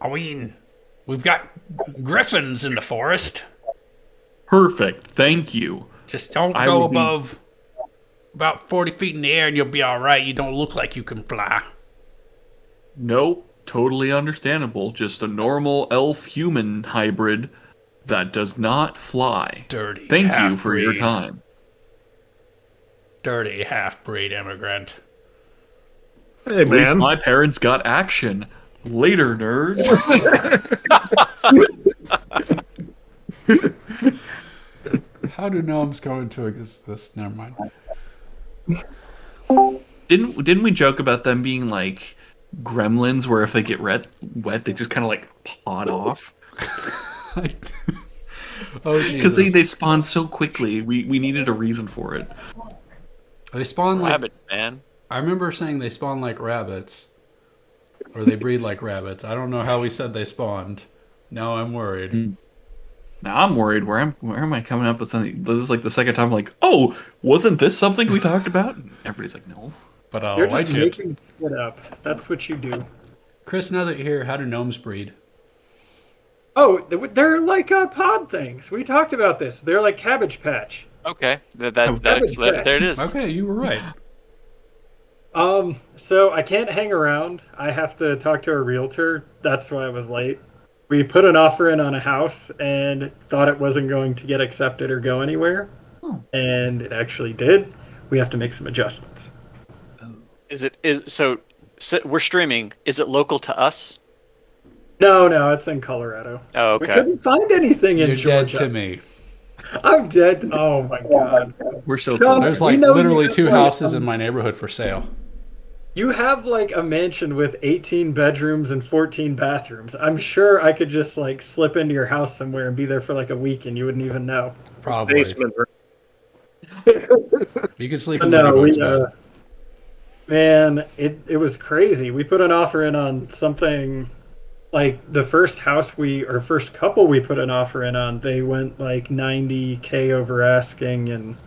I mean, we've got griffins in the forest. Perfect. Thank you. Just don't I go will be- above about 40 feet in the air and you'll be all right. You don't look like you can fly. Nope. Totally understandable. Just a normal elf-human hybrid that does not fly. Dirty Thank you for your half-breed. time. Dirty half-breed immigrant. Hey, At least man. my parents got action. Later, nerds. How do gnomes go into existence? Never mind. Didn't we joke about them being like gremlins, where if they get wet, they just kind of like pod off Oh, because Jesus. they spawn so quickly. We needed a reason for it. They spawn like... Rabbit, man. I remember saying they spawn like rabbits. Or they breed like rabbits. I don't know how we said they spawned. Now I'm worried. Now I'm worried. Where am I coming up with something? This is like the second time. I'm like, oh, wasn't this something we talked about? And everybody's like, no. But I You're like just it. making shit up. That's what you do. Chris, now that you're here, how do gnomes breed? Oh, they're like pod things. We talked about this. They're like Cabbage Patch. Okay, that's Cabbage Patch. there it is. Okay, you were right. So I can't hang around. I have to talk to a realtor. That's why I was late. We put an offer in on a house and thought it wasn't going to get accepted or go anywhere. Oh. And it actually did. We have to make some adjustments. So we're streaming. Is it local to us? No, it's in Colorado. Oh, We okay. couldn't find anything in You're dead Georgia. to me. I'm dead. Oh my god. We're still John, There's we like know literally you 2 have, houses in my neighborhood for sale. You have like a mansion with 18 bedrooms and 14 bathrooms. I'm sure I could just like slip into your house somewhere and be there for like a week and you wouldn't even know. Probably. Basement. You could sleep But in no, Ladybug's we bed. man, it was crazy. We put an offer in on something like the first first couple we put an offer in on, they went like 90K over asking and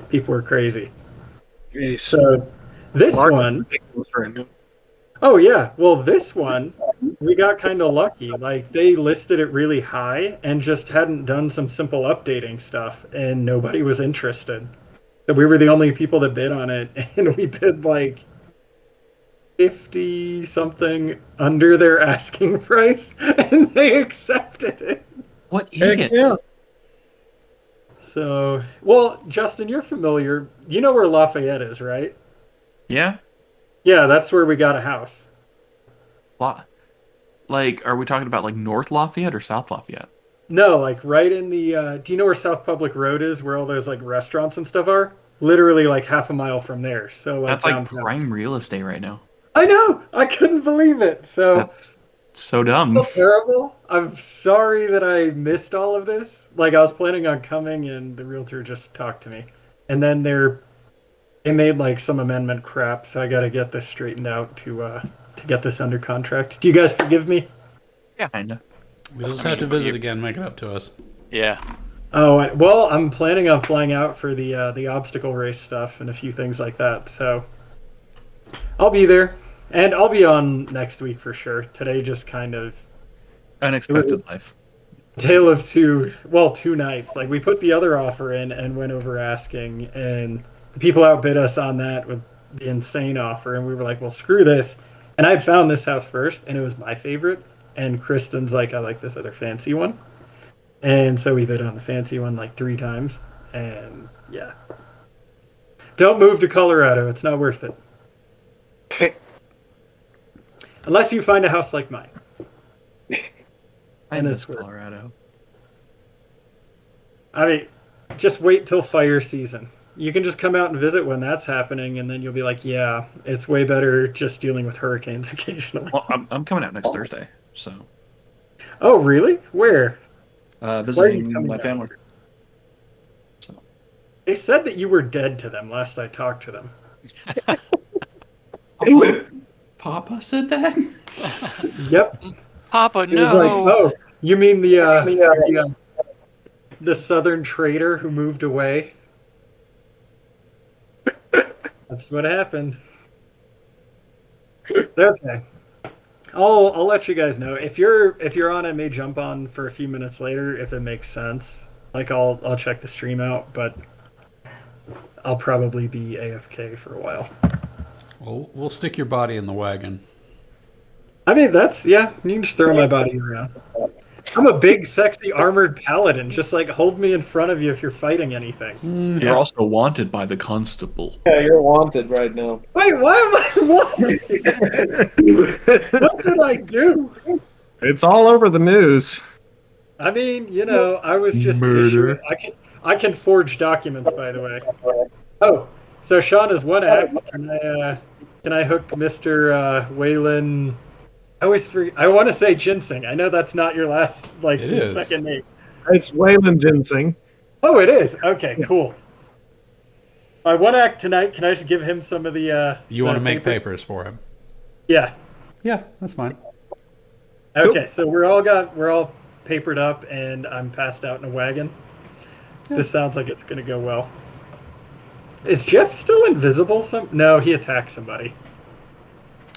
people were crazy. Jeez. So this Market one, ridiculous right now. oh yeah, well this one we got kind of lucky. Like they listed it really high and just hadn't done some simple updating stuff and nobody was interested. So we were the only people that bid on it and we bid like 50 something under their asking price and they accepted it. What Heck idiot? yeah. So, well, Justin, you're familiar. You know where Lafayette is, right? Yeah? Yeah, that's where we got a house. Like, are we talking about like North Lafayette or South Lafayette? No, like right in the do you know where South Public Road is, where all those like restaurants and stuff are? Literally like half a mile from there. So like That's like downtown. prime real estate right now. I know. I couldn't believe it. So That's so dumb. so terrible. I'm sorry that I missed all of this. Like I was planning on coming and the realtor just talked to me. And then they made like some amendment crap, so I got to get this straightened out to get this under contract. Do you guys forgive me? Kinda. We'll just have to visit again, make it up to us. Yeah. Oh, well, I'm planning on flying out for the obstacle race stuff and a few things like that. So I'll be there. And I'll be on next week for sure. Today just kind of Unexpected life. tale of two nights. Like we put the other offer in and went over asking and the people outbid us on that with the insane offer and we were like, well, screw this. And I found this house first and it was my favorite and Kristen's like, I like this other fancy one. And so we bid on the fancy one like 3 times and yeah. Don't move to Colorado. It's not worth it. Unless you find a house like mine. I And miss it's worth it. Colorado. I mean, just wait till fire season. You can just come out and visit when that's happening, and then you'll be like, yeah, it's way better just dealing with hurricanes occasionally. Well, I'm coming out next Thursday, so Oh, really? Where? visiting coming my down? family. They said that you were dead to them last I talked to them. Papa said that. Yep. Papa, It was like, no. oh, you mean the southern trader who moved away? That's what happened. Okay. I'll let you guys know. If you're on, I may jump on for a few minutes later if it makes sense. Like I'll check the stream out, but I'll probably be AFK for a while. We'll stick your body in the wagon. I mean, you can just throw my body around. I'm a big, sexy, armored paladin. Just like hold me in front of you if you're fighting anything. You're also wanted by the constable. Yeah, you're wanted right now. Wait, why am I what did I do? It's all over the news. I mean, I was just Murder. I can forge documents, by the way. Oh, so Sean is one act. Can I hook Mr. Waylon? I always forget. I want to say Ginseng. I know that's not your last It is. second name. It's Waylon Ginseng. Oh, it is. Okay, cool. My one act tonight. Can I just give him some of the? You want to make papers for him? Yeah. Yeah, that's fine. Okay, so we're all papered up, and I'm passed out in a wagon. Yeah. This sounds like it's gonna go well. Is Jeff still invisible? No, he attacked somebody.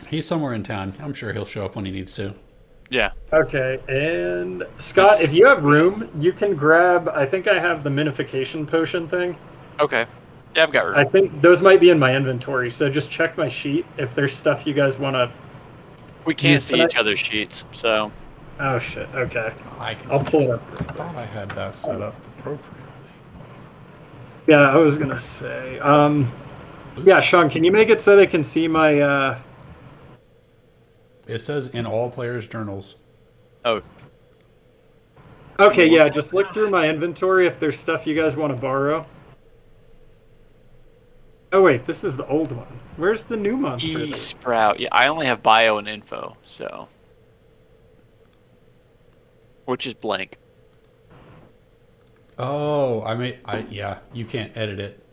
He's somewhere in town. I'm sure he'll show up when he needs to. Yeah. Okay, and Scott, if you have room, you can grab. I think I have the minification potion thing. Okay. Yeah, I've got room. I think those might be in my inventory, so just check my sheet if there's stuff you guys want to. We can't Yes, see but each other's sheets, so Oh shit. Okay, I'll I'll pull it up. I thought I had that set up appropriately. Yeah, I was gonna say. Yeah, Sean, can you make it so they can see my? It says in all players' journals. oh, Okay, yeah, just look through my inventory if there's stuff you guys want to borrow. Oh wait, this is the old one. Where's the new monster? E-Sprout. Yeah, I only have bio and info, so which is blank. Oh, yeah, you can't edit it.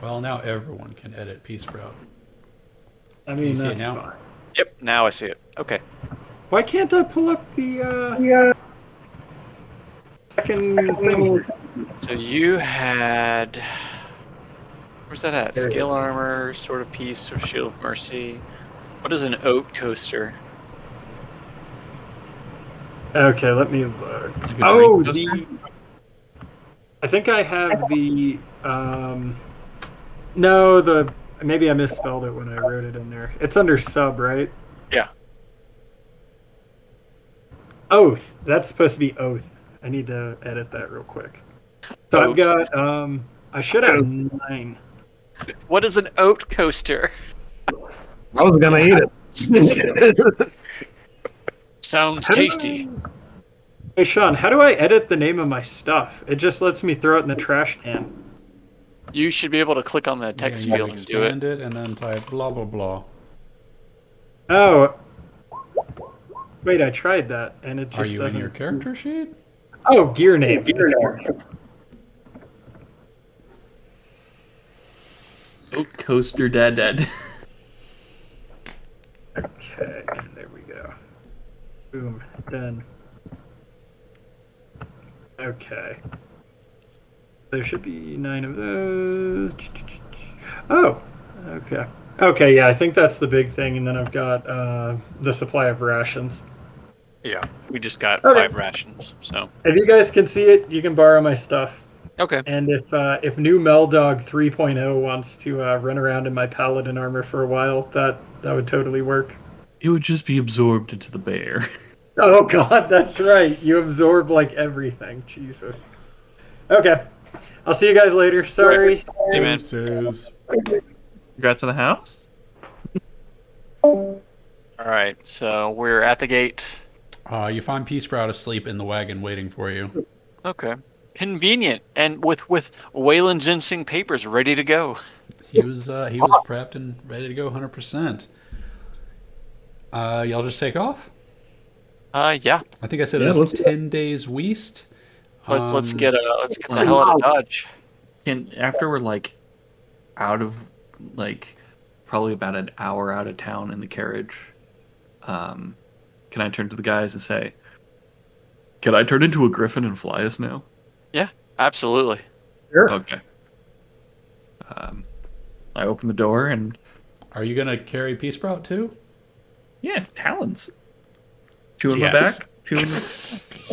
Well, now everyone can edit P-Sprout. I you mean, see it that's now? fine. Yep, now I see it. Okay. Why can't I pull up the second thing? So you had where's that at? There it Scale is. armor, sword of peace, or shield of mercy. What is an oat coaster? Okay, let me look. Like a Oh, drink coaster? I think I have the no, maybe I misspelled it when I wrote it in there. It's under sub, right? Yeah. Oath. That's supposed to be oath. I need to edit that real quick. So Oat. I've got I should have 9. What is an oat coaster? I was gonna eat it. Sounds How do tasty. Hey Sean, how do I edit the name of my stuff? It just lets me throw it in the trash can. You should be able to click on the text Yeah, you field and do it. expand it and then type blah blah blah. Oh. Wait, I tried that and it just Are you doesn't. in your character sheet? Oh, gear name. Gear name. Oh, coaster dad. Okay, there we go. Boom, done. Okay. There should be 9 of those. Oh, okay. Okay, yeah, I think that's the big thing, and then I've got the supply of rations. Yeah, we just got Okay. 5 rations. So If you guys can see it, you can borrow my stuff. okay. And if new Meldog 3.0 wants to run around in my paladin armor for a while, that would totally work. It would just be absorbed into the bear. Oh god, that's right. You absorb like everything. Jesus. Okay. I'll see you guys later. Sorry. Hey man. Deuces. Congrats on the house. All right, so we're at the gate. You find P-Sprout asleep in the wagon waiting for you. Okay. Convenient, and with Waylon Ginseng papers ready to go. He was prepped and ready to go 100%. Y'all just take off? Yeah. I think I said Yeah, it was let's- 10 days west. Let's get the hell out of Dodge. After we're like out of like probably about an hour out of town in the carriage, can I turn to the guys and say, "Can I turn into a griffin and fly us now?" Yeah, absolutely. Okay. I open the door and Are you gonna carry P-Sprout too? yeah, talons. Two on my Yes. back Harpoon?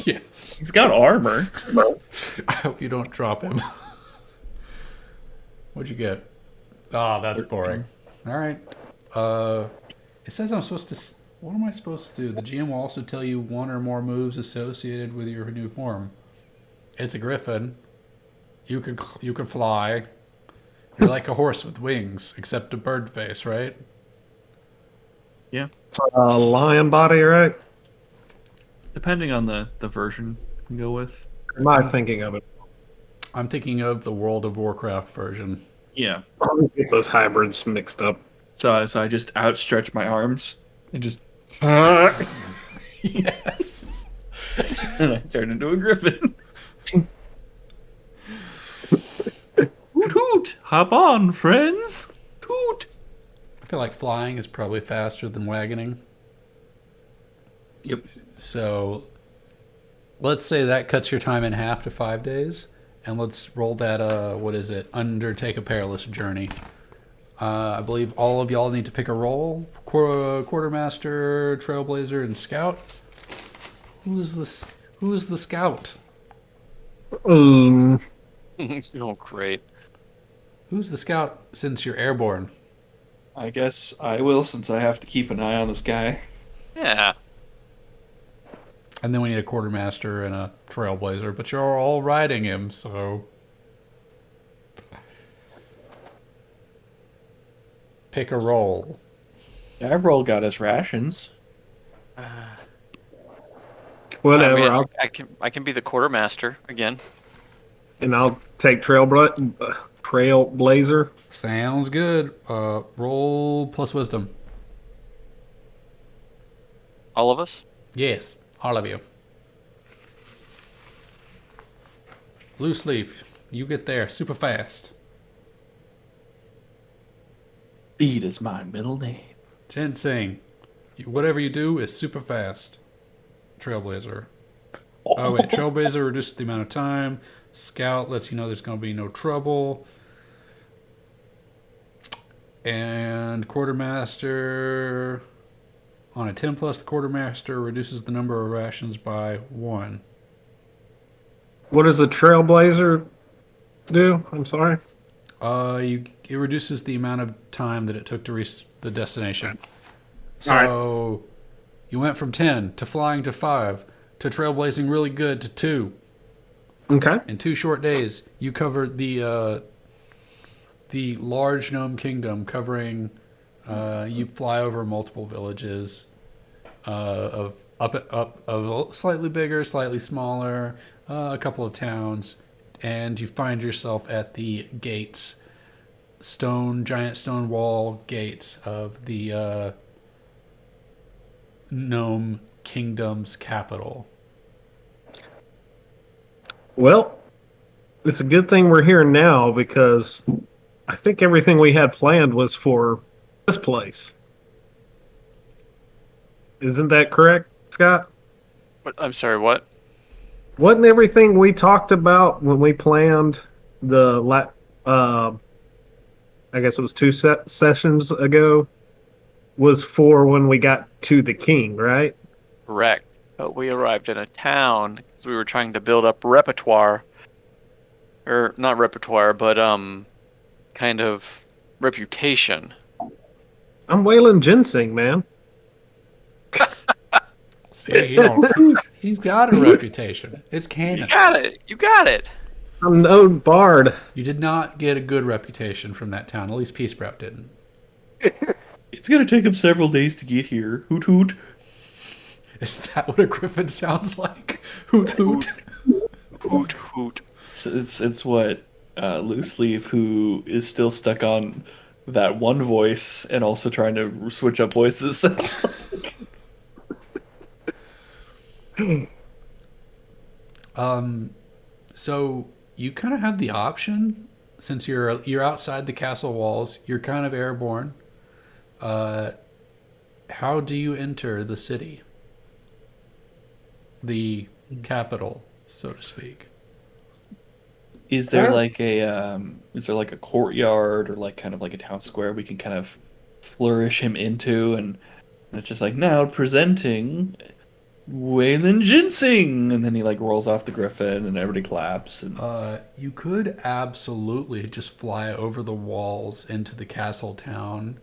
Yes. He's got armor. I hope you don't drop him. What'd you get? Ah, that's boring. All right. It says I'm supposed to. What am I supposed to do? The GM will also tell you one or more moves associated with your new form. It's a griffin. You can fly. You're like a horse with wings, except a bird face, right? Yeah. It's a lion body, right? Depending on the version you can go with. Am I thinking of it? I'm thinking of the World of Warcraft version. Yeah. I get those hybrids mixed up. So I just outstretch my arms and just Yes. and I turn into a griffin. Hoot hoot! Hop on, friends! Hoot! I feel like flying is probably faster than wagoning. Yep. So let's say that cuts your time in half to 5 days. And let's roll that, what is it? Undertake a perilous journey. I believe all of y'all need to pick a role. Quartermaster, Trailblazer, and Scout. Who's the Scout? Um, Oh, great. Who's the Scout since you're airborne? I guess I will, since I have to keep an eye on this guy. Yeah. And then we need a Quartermaster and a Trailblazer, but you're all riding him, so... Pick a role. Gavril got his rations. whatever. I mean, I can be the quartermaster again. I'll take Trailblazer. Sounds good. Roll plus wisdom. All of us. Yes, all of you. Loose leaf, you get there super fast. Speed is my middle name. Ginseng, whatever you do is super fast. Trailblazer. Oh wait, Trailblazer reduces the amount of time. Scout lets you know there's going to be no trouble. And Quartermaster, on a 10 plus, the Quartermaster reduces the number of rations by 1. What does the Trailblazer do? I'm sorry. It reduces the amount of time that it took to reach the destination. So you went from 10 to flying to 5 to trailblazing really good to 2. Okay. In 2 short days, you covered the large gnome kingdom, covering. You fly over multiple villages, of slightly bigger, slightly smaller, a couple of towns, and you find yourself at the gates, giant stone wall gates of the gnome kingdom's capital. Well, it's a good thing we're here now because I think everything we had planned was for this place. Isn't that correct, Scott? I'm sorry, what? Wasn't everything we talked about when we planned I guess it was 2 sessions ago, was for when we got to the king, right? Correct. But we arrived in a town because we were trying to build up repertoire. Or, not repertoire, but, kind of reputation. I'm Waylon Ginseng, man. See, he's got a reputation. It's canon. You got it! You got it! I'm no bard. You did not get a good reputation from that town. At least Peace Sprout didn't. It's gonna take him several days to get here. Hoot hoot. Is that what a griffin sounds like? Hoot hoot. Hoot hoot. It's what Loose Leaf, who is still stuck on that one voice and also trying to switch up voices, sounds like. So you kind of have the option, since you're outside the castle walls. You're kind of airborne. How do you enter the city? The capital, so to speak. Is there like a courtyard or like kind of like a town square we can kind of flourish him into, and it's just like, now presenting Waylon Ginseng, and then he like rolls off the griffin, and everybody claps. And You could absolutely just fly over the walls into the castle town,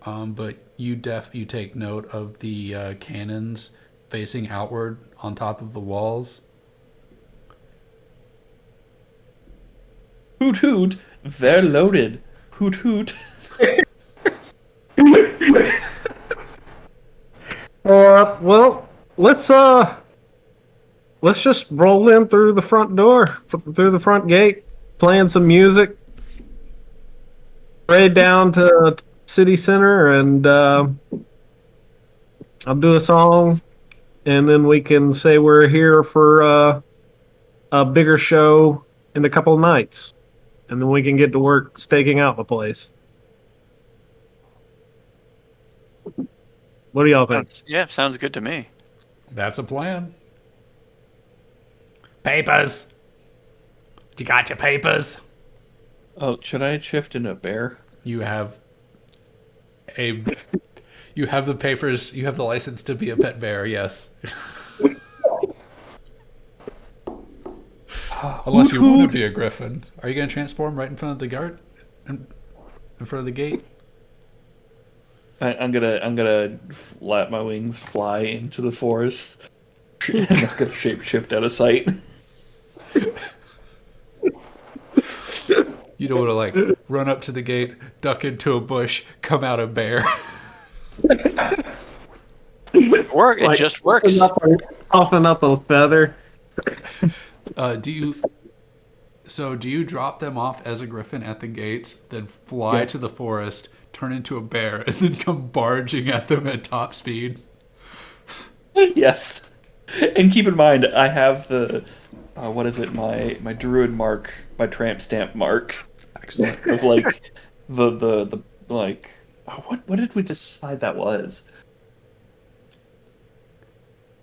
but you take note of the cannons facing outward on top of the walls. hoot hoot, they're loaded. Hoot hoot. Well, let's just roll in through the front door, through the front gate, playing some music, right down to city center, and I'll do a song, and then we can say we're here for a bigger show in a couple of nights, and then we can get to work staking out the place. What do y'all think? Sounds good to me. That's a plan. Papers. You got your papers? Oh, should I shift into a bear? You have the papers. You have the license to be a pet bear. Yes. Unless you want to be a griffin. Are you going to transform right in front of the guard? In front of the gate? I'm gonna let my wings fly into the forest. I'm not gonna shapeshift out of sight. You don't want to like run up to the gate, duck into a bush, come out a bear. It Like, just works. Soften up a feather. Do you drop them off as a griffin at the gates, then fly to the forest, turn into a bear, and then come barging at them at top speed? Yes, and keep in mind I have the what is it? My druid mark, my tramp stamp mark. Excellent. Of like the like what did we decide that was?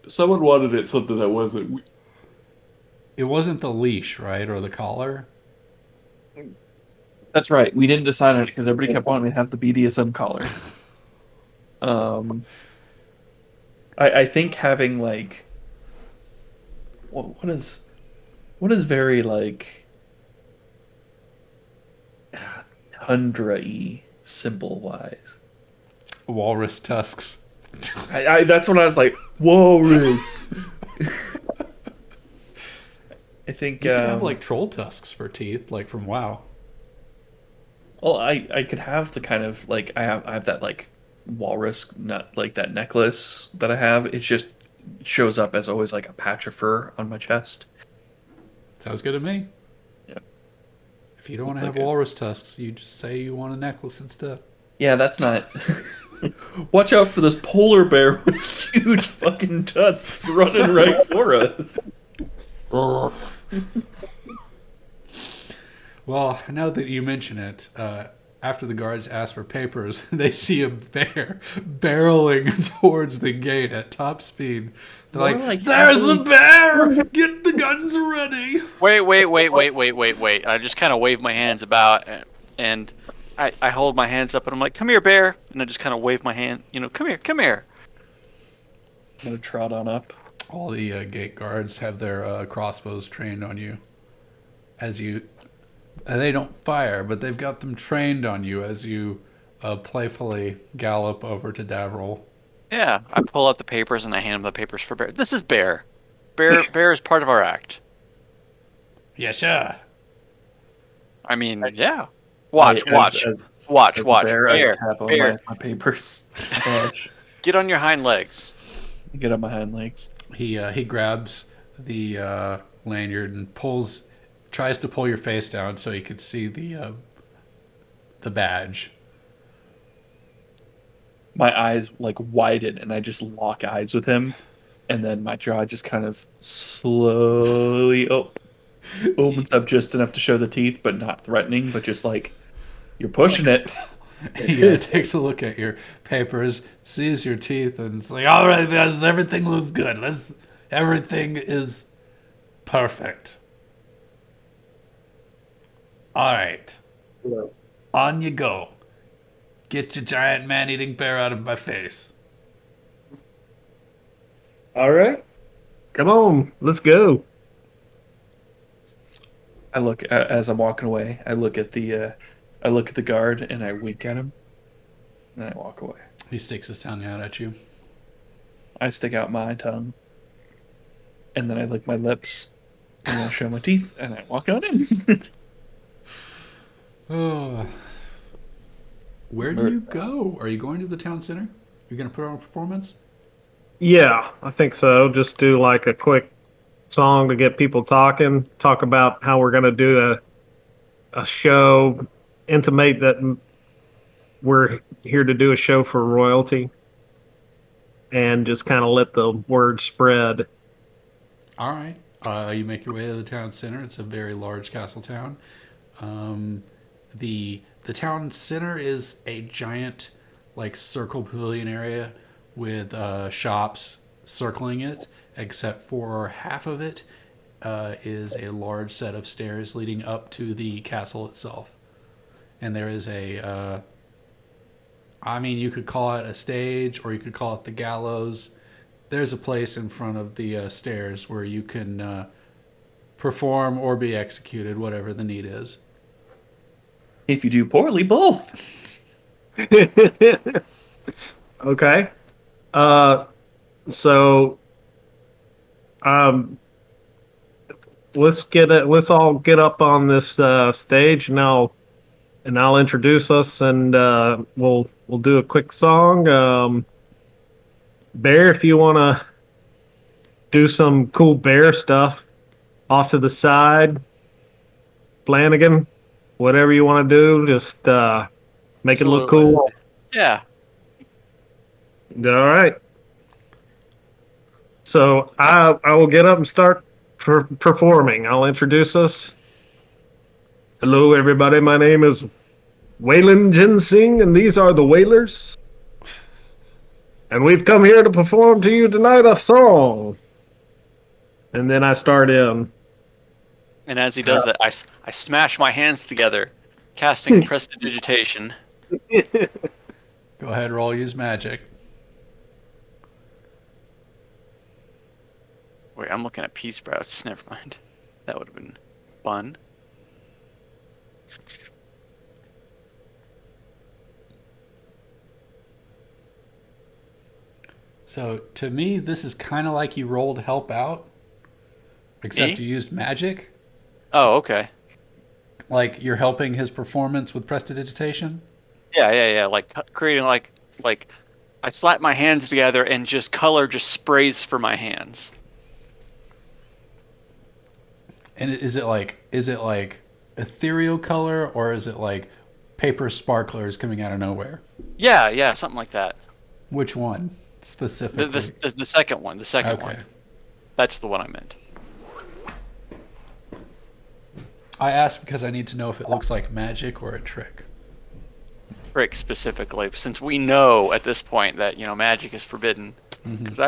Someone wanted it something that wasn't. It wasn't the leash, right, or the collar? That's right. We didn't decide on it because everybody kept wanting me to have the BDSM collar. I think having like what is very like tundra-y symbol wise. Walrus tusks. That's when I was like, walrus. I think You could have like troll tusks for teeth, like from WoW. well, I could have the kind of like I have that like walrus nut like that necklace that I have. It just shows up as always like a patch of fur on my chest. Sounds good to me. Yeah. If you don't want Looks to have like it. walrus tusks, you just say you want a necklace instead. Yeah, that's not. Watch out for this polar bear with huge fucking tusks running right for us. Well, now that you mention it, after the guards ask for papers, they see a bear barreling towards the gate at top speed. They're More like, like "There's a bear! Get the guns ready!" Wait. I just kind of wave my hands about, and I hold my hands up, and I'm like, come here, bear. And I just kind of wave my hand, come here. I'm gonna trot on up. All the gate guards have their crossbows trained on you. They don't fire, but they've got them trained on you as you playfully gallop over to Davril. Yeah, I pull out the papers and I hand him the papers for Bear. This is Bear. Bear is part of our act. Yeah, sure. I mean, yeah. Watch. As Bear. I tap on Bear. my papers. Gosh. Get on your hind legs. Get on my hind legs. He grabs the lanyard and tries to pull your face down so he could see the badge. My eyes like widen and I just lock eyes with him, and then my jaw just kind of slowly opens up just enough to show the teeth, but not threatening, but just like you're pushing it. He takes a look at your papers, sees your teeth, and it's like, "All right, guys, everything looks good. Everything is perfect. All right, on you go. Get your giant man-eating bear out of my face." All right. Come on. Let's go. I look as I'm walking away. I look at the guard and I wink at him, and I walk away. He sticks his tongue out at you. I stick out my tongue, and then I lick my lips, and then I show my teeth, and I walk on in. Oh. Where do you go? Are you going to the town center? You're going to put on a performance? Yeah, I think so. Just do like a quick song to get people talking. Talk about how we're going to do a show. Intimate that we're here to do a show for royalty. And just kind of let the word spread. All right. You make your way to the town center. It's a very large castle town. The town center is a giant, like, circle pavilion area with shops circling it, except for half of it is a large set of stairs leading up to the castle itself. And there is you could call it a stage or you could call it the gallows. There's a place in front of the stairs where you can perform or be executed, whatever the need is. If you do poorly, both. Okay. So, let's all get up on this stage, and I'll introduce us, and we'll do a quick song. Bear, if you want to do some cool bear stuff off to the side. Flanagan, whatever you want to do, just make it look cool. Yeah. All right. So I will get up and start performing. I'll introduce us. Hello, everybody. My name is Waylon Ginsing, and these are the Wailers. And we've come here to perform to you tonight a song. And then I start in. And as he does that, I smash my hands together, casting prestidigitation. Go ahead, roll, use magic. Wait, I'm looking at pea sprouts. Never mind. That would have been fun. So to me, this is kind of like you rolled help out, except Me? you used magic. Oh, okay. Like you're helping his performance with prestidigitation. Yeah. Like creating like I slap my hands together and just color just sprays for my hands. And is it like ethereal color or is it like paper sparklers coming out of nowhere? Yeah, something like that. Which one specifically? The second one. The second Okay. one. That's the one I meant. I asked because I need to know if it looks like magic or a trick. Trick specifically, since we know at this point that magic is forbidden. Because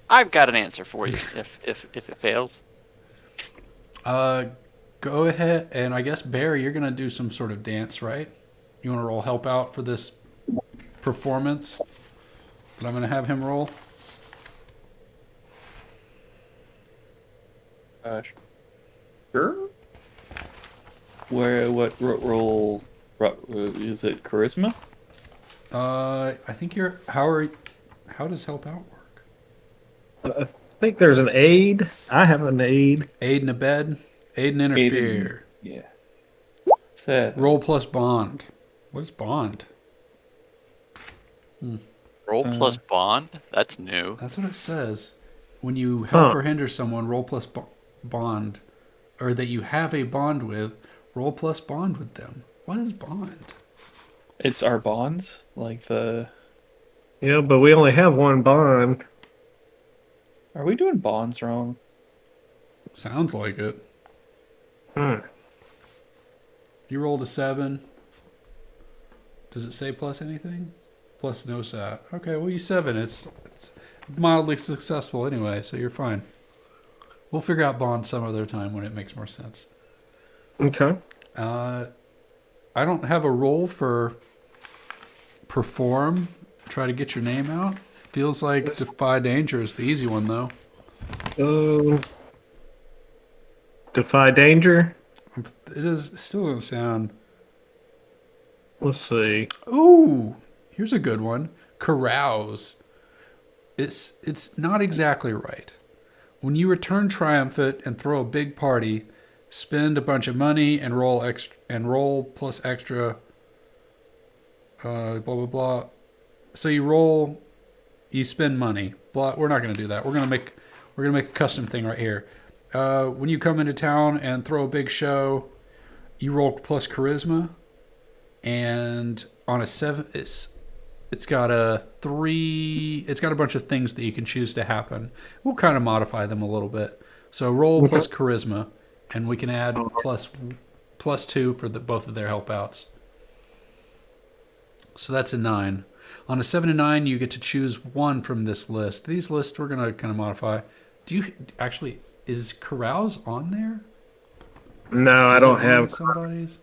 I've got an answer for you if it fails. Go ahead, and I guess Barry, you're gonna do some sort of dance, right? You want to roll help out for this performance that I'm gonna have him roll? Sure. What role is it? Charisma? I think how does help out work? I think there's an aid. I have an aid. Aid and abet, aid and interfere. Yeah. What's that? Roll plus bond. What is bond? Roll plus bond? That's new. That's what it says. When you help or hinder someone, roll plus bond, or that you have a bond with, roll plus bond with them. What is bond? It's our bonds, like the. Yeah, but we only have one bond. Are we doing bonds wrong? Sounds like it. Hmm. You rolled a 7. Does it say plus anything? Plus no sat. Okay, well you 7. It's mildly successful anyway, so you're fine. We'll figure out bond some other time when it makes more sense. Okay. I don't have a roll for perform. Try to get your name out. Feels like Defy Danger is the easy one, though. Defy Danger. It still doesn't sound. Let's see. Ooh, here's a good one. Carouse. It's not exactly right. When you return triumphant and throw a big party, spend a bunch of money and roll plus extra. Blah blah blah. So you spend money. Blah. We're not gonna do that. We're gonna make a custom thing right here. When you come into town and throw a big show, you roll plus charisma, and on a 7, it's got a 3. It's got a bunch of things that you can choose to happen. We'll kind of modify them a little bit. So roll plus charisma, and we can add plus 2 for both of their help outs. So that's a 9. On a 7 and 9, you get to choose one from this list. These lists we're gonna kind of modify. Is Carouse on there? No, I don't have. Somebody's.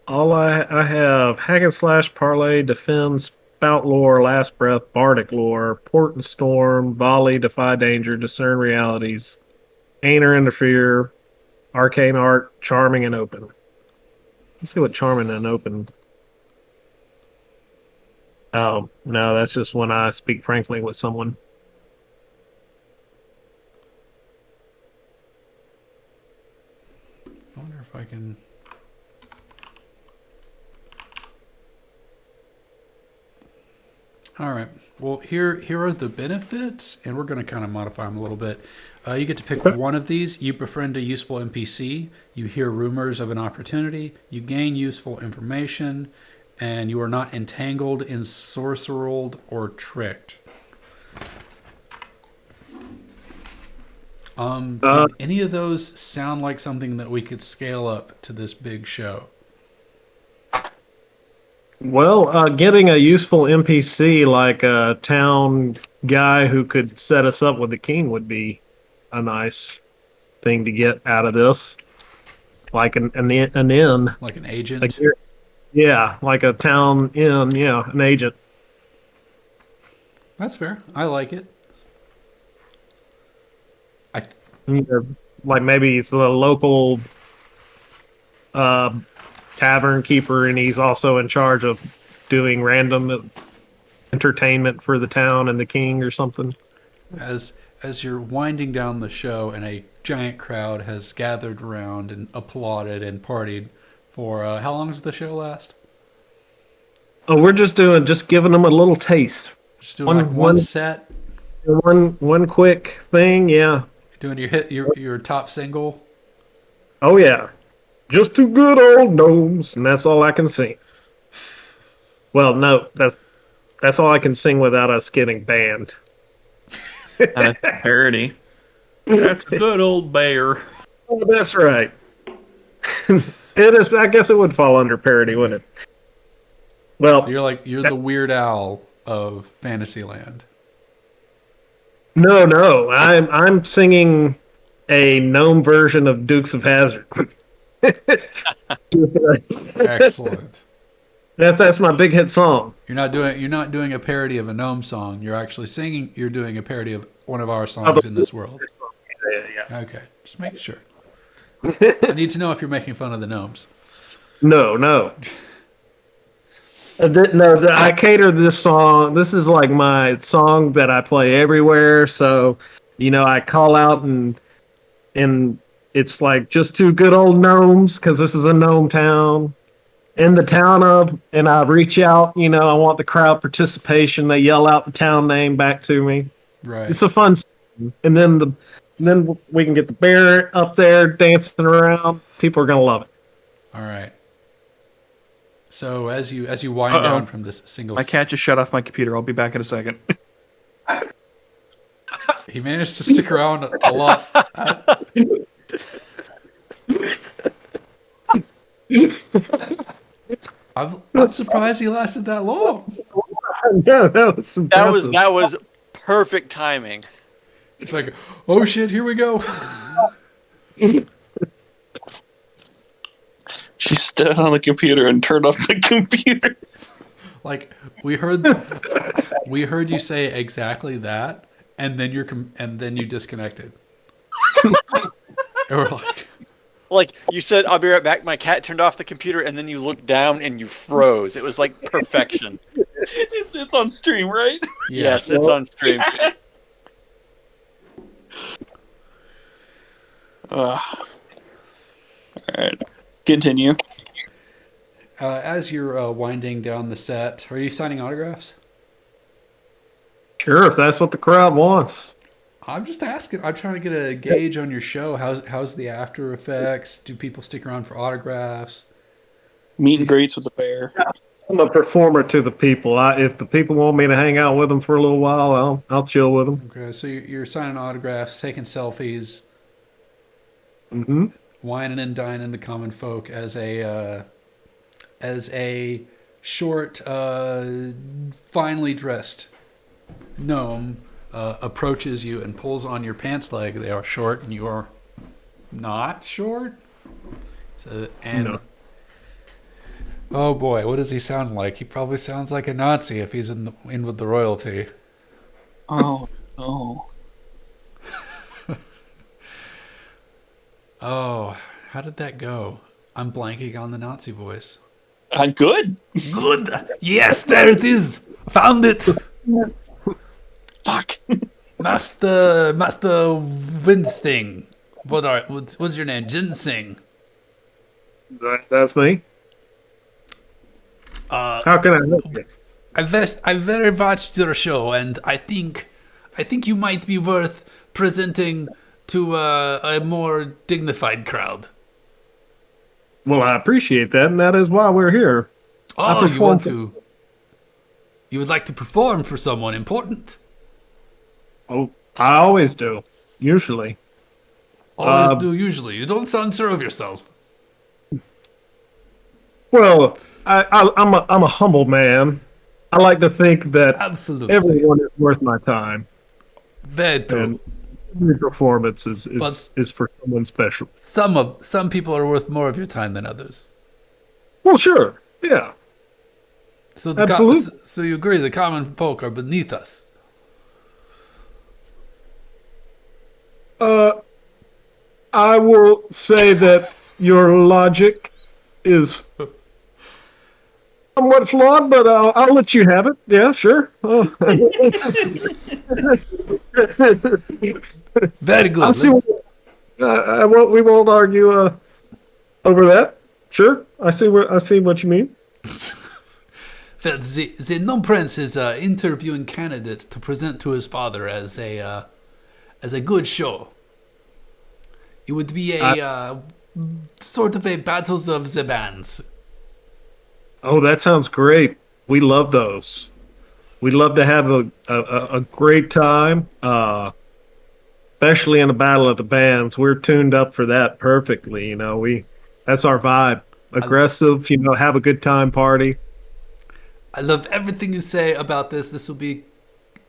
All I have hack and slash, parlay, defend, spout lore, last breath, bardic lore, port and storm, volley, defy danger, discern realities, ain or interfere, arcane art, charming and open. Let's see what charming and open. Oh no, that's just when I speak frankly with someone. I wonder if I can. All right. Well, here are the benefits, and we're going to kind of modify them a little bit. You get to pick one of these. You befriend a useful NPC. You hear rumors of an opportunity. You gain useful information, and you are not entangled, ensorcered, or tricked. Did any of those sound like something that we could scale up to this big show? Well, getting a useful NPC like a town guy who could set us up with the king would be a nice thing to get out of this. Like an inn. Like an agent? Yeah, like a town inn. Yeah, an agent. That's fair. I like it. Like maybe it's the local tavern keeper, and he's also in charge of doing random entertainment for the town and the king or something. As you're winding down the show and a giant crowd has gathered around and applauded and partied for how long does the show last? Oh, we're just giving them a little taste. Just doing one set. One quick thing, yeah. Doing your top single. Oh yeah. Just 2 good old gnomes, and that's all I can sing. Well, no, that's all I can sing without us getting banned. That's a parody. That's good old bear. Oh, that's right. It is. I guess it would fall under parody, wouldn't it? Well, so you're the Weird Al of Fantasyland. No, I'm singing a gnome version of Dukes of Hazzard. Excellent. That's my big hit song. You're not doing a parody of a gnome song. You're actually singing. You're doing a parody of one of our songs in this world. Yeah. Okay, just making sure. I need to know if you're making fun of the gnomes. No. I cater this song. This is like my song that I play everywhere. So, I call out and it's like just 2 good old gnomes because this is a gnome town. In the town of, and I reach out. I want the crowd participation. They yell out the town name back to me. Right. It's a fun song. And then we can get the bear up there dancing around. People are gonna love it. All right. So as you wind down from this single, My cat just shut off my computer. I'll be back in a second. He managed to stick around a lot. I'm surprised he lasted that long. Yeah, that was impressive. That was perfect timing. It's like, oh shit, here we go. She stood on the computer and turned off the computer. Like we heard you say exactly that, and then you disconnected. And we're like, Like you said, I'll be right back. My cat turned off the computer, and then you looked down and you froze. It was like perfection. It's on stream, right? Yes, it's on stream. Yes. All right. Continue. As you're winding down the set, are you signing autographs? Sure, if that's what the crowd wants. I'm just asking. I'm trying to get a gauge on your show. How's the after effects? Do people stick around for autographs? Meet and greets with the bear. I'm a performer to the people. If the people want me to hang out with them for a little while, I'll chill with them. Okay, so you're signing autographs, taking selfies, Mm-hmm. whining and dining the common folk as a short, finely dressed gnome approaches you and pulls on your pants leg. They are short, and you are not short. So No. Oh boy, what does he sound like? He probably sounds like a Nazi if he's in with the royalty. Oh. Oh, how did that go? I'm blanking on the Nazi voice. Good. Good. Yes, there it is. Found it. Fuck. Master Winsting. What's your name? Ginseng. That's me. How can I help you? I very watched your show, and I think you might be worth presenting to a more dignified crowd. Well, I appreciate that, and that is why we're here. Oh, you would like to perform for someone important? Oh, I always do. Usually. Always do, usually. You don't sound sure of yourself. Well, I'm a humble man. I like to think that Absolutely. everyone is worth my time. Very true. And every performance is for someone special. Some people are worth more of your time than others. Well, sure. Yeah. So Absolutely. so you agree the common folk are beneath us. I will say that your logic is somewhat flawed, but I'll let you have it. Yeah, sure. Very good. I'll see. We won't argue over that. Sure, I see what you mean. The gnome prince is interviewing candidates to present to his father as a good show. It would be a sort of a battles of the bands. Oh, that sounds great. We love those. We love to have a great time, especially in the battle of the bands. We're tuned up for that perfectly. You know, that's our vibe. Aggressive, have a good time party. I love everything you say about this. This will be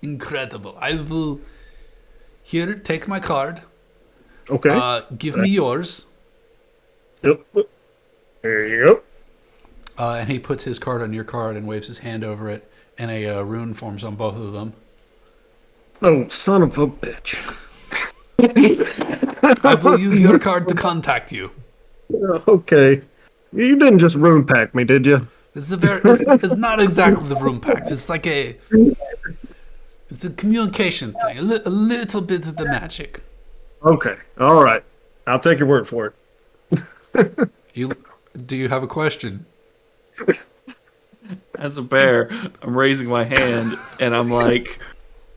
incredible. I will take my card. Okay. Give me yours. Yep. There you go. And he puts his card on your card and waves his hand over it, and a rune forms on both of them. Oh, son of a bitch. I will use your card to contact you. Okay. You didn't just rune pack me, did you? It's not exactly the rune pact. It's like it's a communication thing. A little bit of the magic. Okay. All right. I'll take your word for it. Do you have a question? As a bear, I'm raising my hand and I'm like,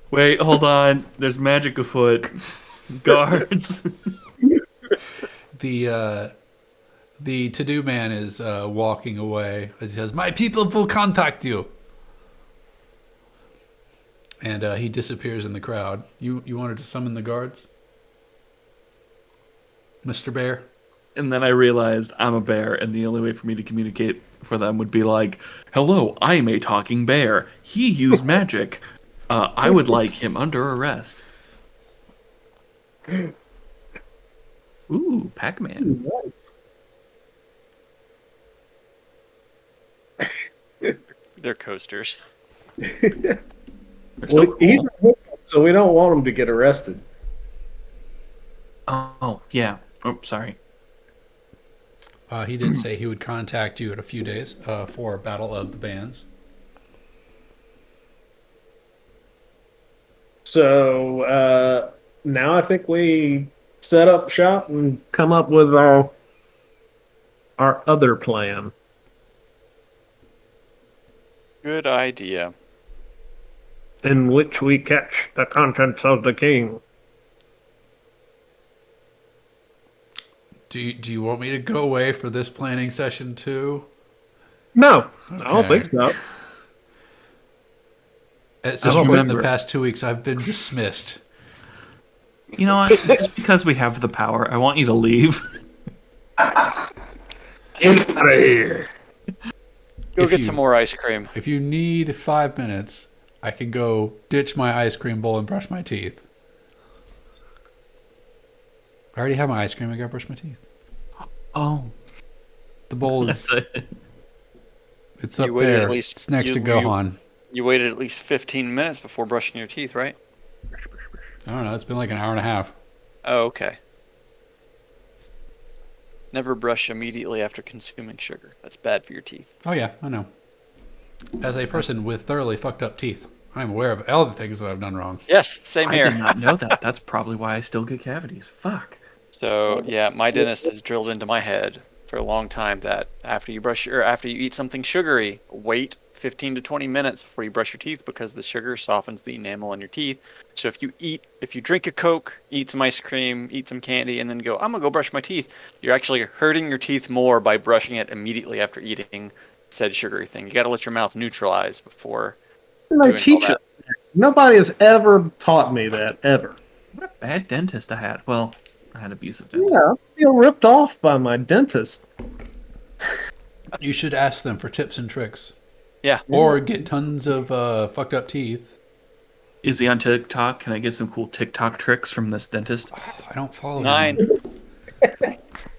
wait, hold on. There's magic afoot. Guards. The to-do man is walking away as he says, "My people will contact you." And he disappears in the crowd. You wanted to summon the guards? Mr. Bear? And then I realized I'm a bear, and the only way for me to communicate for them would be like, "Hello, I'm a talking bear. He used magic. I would like him under arrest." Ooh, Pac-Man. They're coasters. They're still He's cool. a hookup, so we don't want him to get arrested. Oh, yeah. Oh, sorry. He did say he would contact you in a few days for Battle of the Bands. So now I think we set up shop and come up with our other plan. Good idea. In which we catch the contents of the king. Do you want me to go away for this planning session too? No, I don't Okay. think so. At Just some point in remember- the past 2 weeks, I've been dismissed. You know what? Just because we have the power, I want you to leave. Get out of here. Go If get you- some more ice cream. If you need 5 minutes, I can go ditch my ice cream bowl and brush my teeth. I already have my ice cream. I gotta brush my teeth. Oh, The bowl is it's You up waited there. at least- It's next you- to Gohan. You waited at least 15 minutes before brushing your teeth, right? I don't know. It's been like an hour and a half. Oh, okay. Never brush immediately after consuming sugar. That's bad for your teeth. Oh yeah, I know. As a person with thoroughly fucked up teeth, I'm aware of all the things that I've done wrong. Yes, same I here. did not know that. That's probably why I still get cavities. Fuck. So yeah, my dentist has drilled into my head for a long time that after you eat something sugary, wait 15 to 20 minutes before you brush your teeth because the sugar softens the enamel on your teeth. So if you drink a Coke, eat some ice cream, eat some candy, and then go, I'm gonna go brush my teeth, you're actually hurting your teeth more by brushing it immediately after eating said sugary thing. You gotta let your mouth neutralize before My doing all teacher. that. Nobody has ever taught me that ever. What a bad dentist I had. Well, I had abusive dentist. Yeah, I feel ripped off by my dentist. You should ask them for tips and tricks, Yeah. or get tons of fucked up teeth. Is he on TikTok? Can I get some cool TikTok tricks from this dentist? I don't follow Nine. him. Is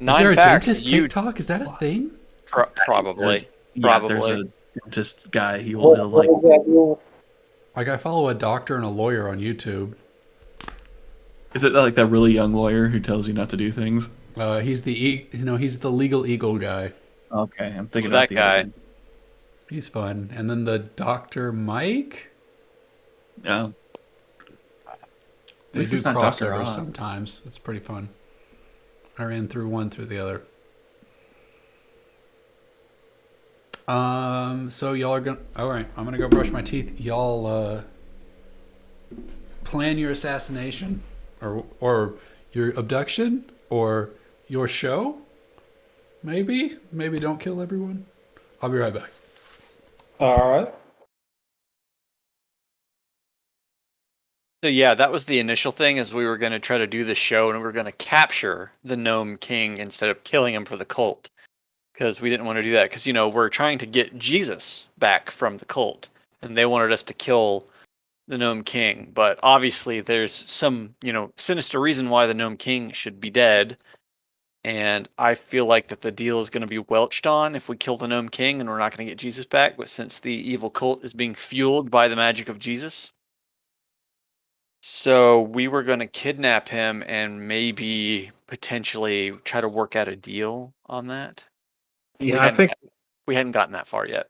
Nine there a facts. dentist You TikTok? Is that a thing? probably. Yeah, there's Probably. a dentist guy. He'll like. Like I follow a doctor and a lawyer on YouTube. Is it like that really young lawyer who tells you not to do things? He's he's the legal eagle guy. Okay, I'm thinking That about the guy. other He's fun. And then the Dr. Mike. one. They least do it's not Dr. crossovers Oz. sometimes. It's pretty fun. I ran through one through the other. So y'all are gonna. All right, I'm gonna go brush my teeth. Y'all plan your assassination, or your abduction, or your show. Maybe don't kill everyone. I'll be right back. All right. So yeah, that was the initial thing is we were going to try to do the show and we were going to capture the Gnome King instead of killing him for the cult. Because we didn't want to do that because, we're trying to get Jesus back from the cult. And they wanted us to kill the Gnome King. But obviously there's some, sinister reason why the Gnome King should be dead. And I feel like that the deal is going to be welched on if we kill the Gnome King and we're not going to get Jesus back. But since the evil cult is being fueled by the magic of Jesus. So we were going to kidnap him and maybe potentially try to work out a deal on that. Yeah, I think We hadn't gotten that far yet.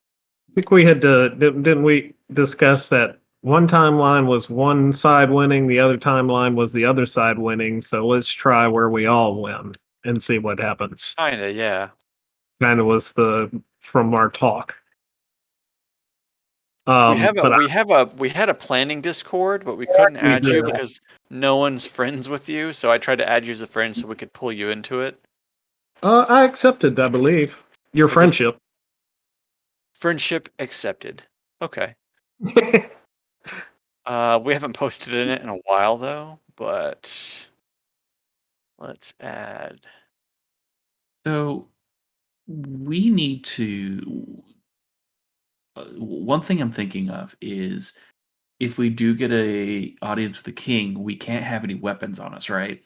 we had to. Didn't we discuss that one timeline was one side winning, the other timeline was the other side winning. So let's try where we all win and see what happens. Kinda, yeah. Kind of was from our talk. We had a planning Discord, but we couldn't we add you did. because no one's friends with you. So I tried to add you as a friend so we could pull you into it. I accepted, I believe, your friendship. Friendship accepted. Okay. We haven't posted in it in a while though, but let's add. So we need to. One thing I'm thinking of is if we do get a audience with the king, we can't have any weapons on us, right?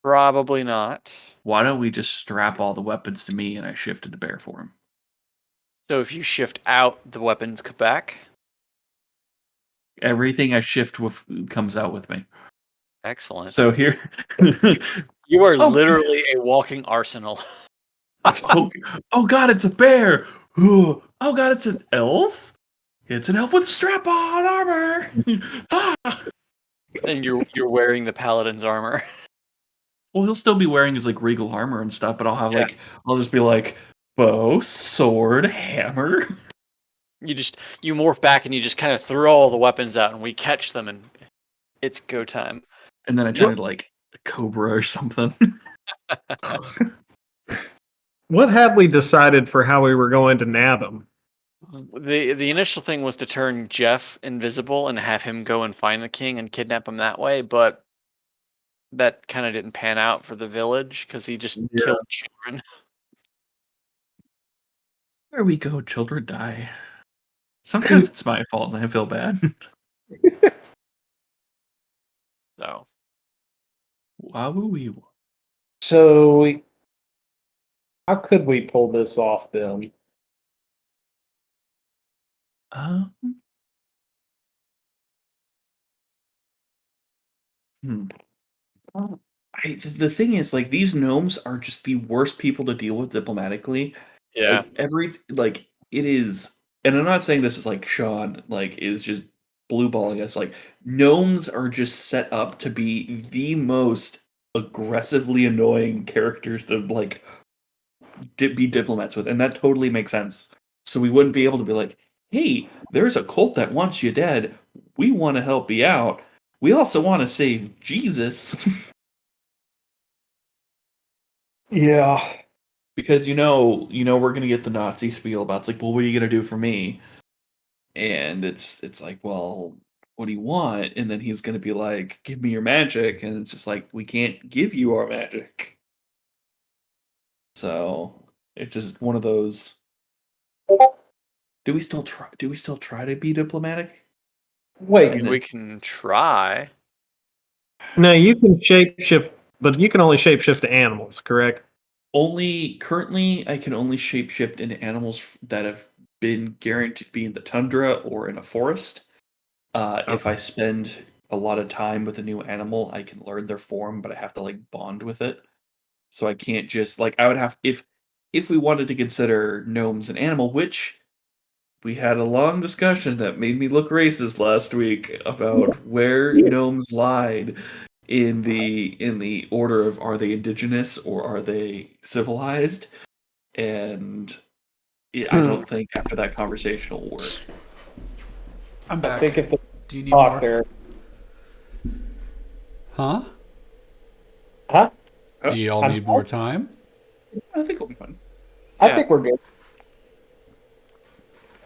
Probably not. Why don't we just strap all the weapons to me and I shift to bear for him? So if you shift out, the weapons come back. Everything I shift with comes out with me. Excellent. So here, You are Oh. literally a walking arsenal. oh god, it's a bear. Oh god, it's an elf. It's an elf with strap-on armor. Ah! And you're wearing the paladin's armor. Well, he'll still be wearing his like regal armor and stuff, but I'll just be like bow, sword, hammer. You morph back and you just kind of throw all the weapons out, and we catch them, and it's go time. And then I turn into like a cobra or something. What had we decided for how we were going to nab him? The initial thing was to turn Jeff invisible and have him go and find the king and kidnap him that way, but that kind of didn't pan out for the village because he just killed children. Where we go, children die. Sometimes it's my fault and I feel bad. So Wahoo. So, how could we pull this off then? Um, the thing is, like, these gnomes are just the worst people to deal with diplomatically. yeah, Like, it is, and I'm not saying this is like Sean, like, is just blue balling us. Like, gnomes are just set up to be the most aggressively annoying characters to, like, be diplomats with, and that totally makes sense. So we wouldn't be able to be like, hey, there's a cult that wants you dead. We want to help you out. We also want to save Jesus. Yeah. Because we're gonna get the Nazi spiel about, it's like, well, what are you gonna do for me? And it's like, well, what do you want? And then he's gonna be like, give me your magic, and it's just like, we can't give you our magic. So it's just one of those. Do we still try to be diplomatic? Wait, And then- we can try. No, you can shapeshift, but you can only shapeshift to animals, correct? Currently I can only shapeshift into animals that have been guaranteed to be in the tundra or in a forest. If I spend a lot of time with a new animal, I can learn their form, but I have to like bond with it. So I can't just like, I would have, if we wanted to consider gnomes an animal, which we had a long discussion that made me look racist last week about where gnomes lied in the order of, are they indigenous or are they civilized? And I don't think after that conversation will work. I'm I back. think if the Do you need talk more? there. Huh? Huh? Do you all I'm need more time? I think it'll be fun. I Yeah. think we're good.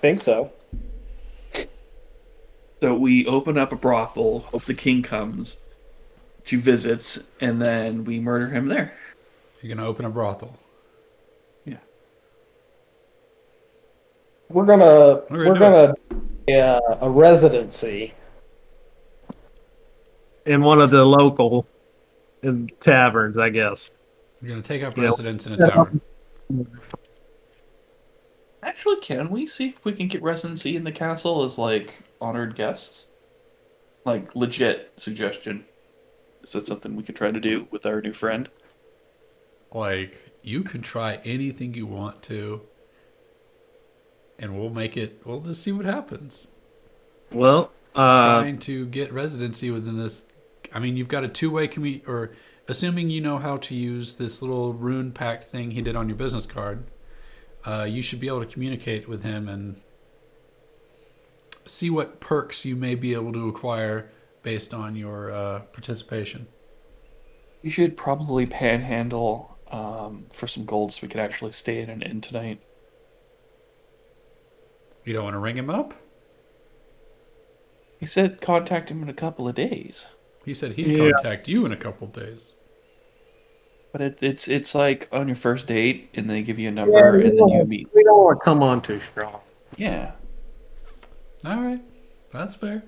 Think so. So we open up a brothel, hope the king comes to visit, and then we murder him there. You're gonna open a brothel. We're gonna We're gonna a residency. In one of the local taverns, I guess. You're gonna take up Yeah. residence in a tavern. Actually, can we see if we can get residency in the castle as like honored guests? Like, legit suggestion. Is that something we could try to do with our new friend? Like, you can try anything you want to, and we'll just see what happens. Well, Trying to get residency within this. I mean, you've got a two-way or assuming you know how to use this little rune pact thing he did on your business card, you should be able to communicate with him and see what perks you may be able to acquire based on your participation. We should probably panhandle for some gold so we could actually stay in an inn tonight. You don't want to ring him up? He said contact him in a couple of days. He said he'd Yeah. contact you in a couple days. But it's like on your first date, and they give you a number, and then you meet. we don't want to come on too strong. Yeah. All right, that's fair.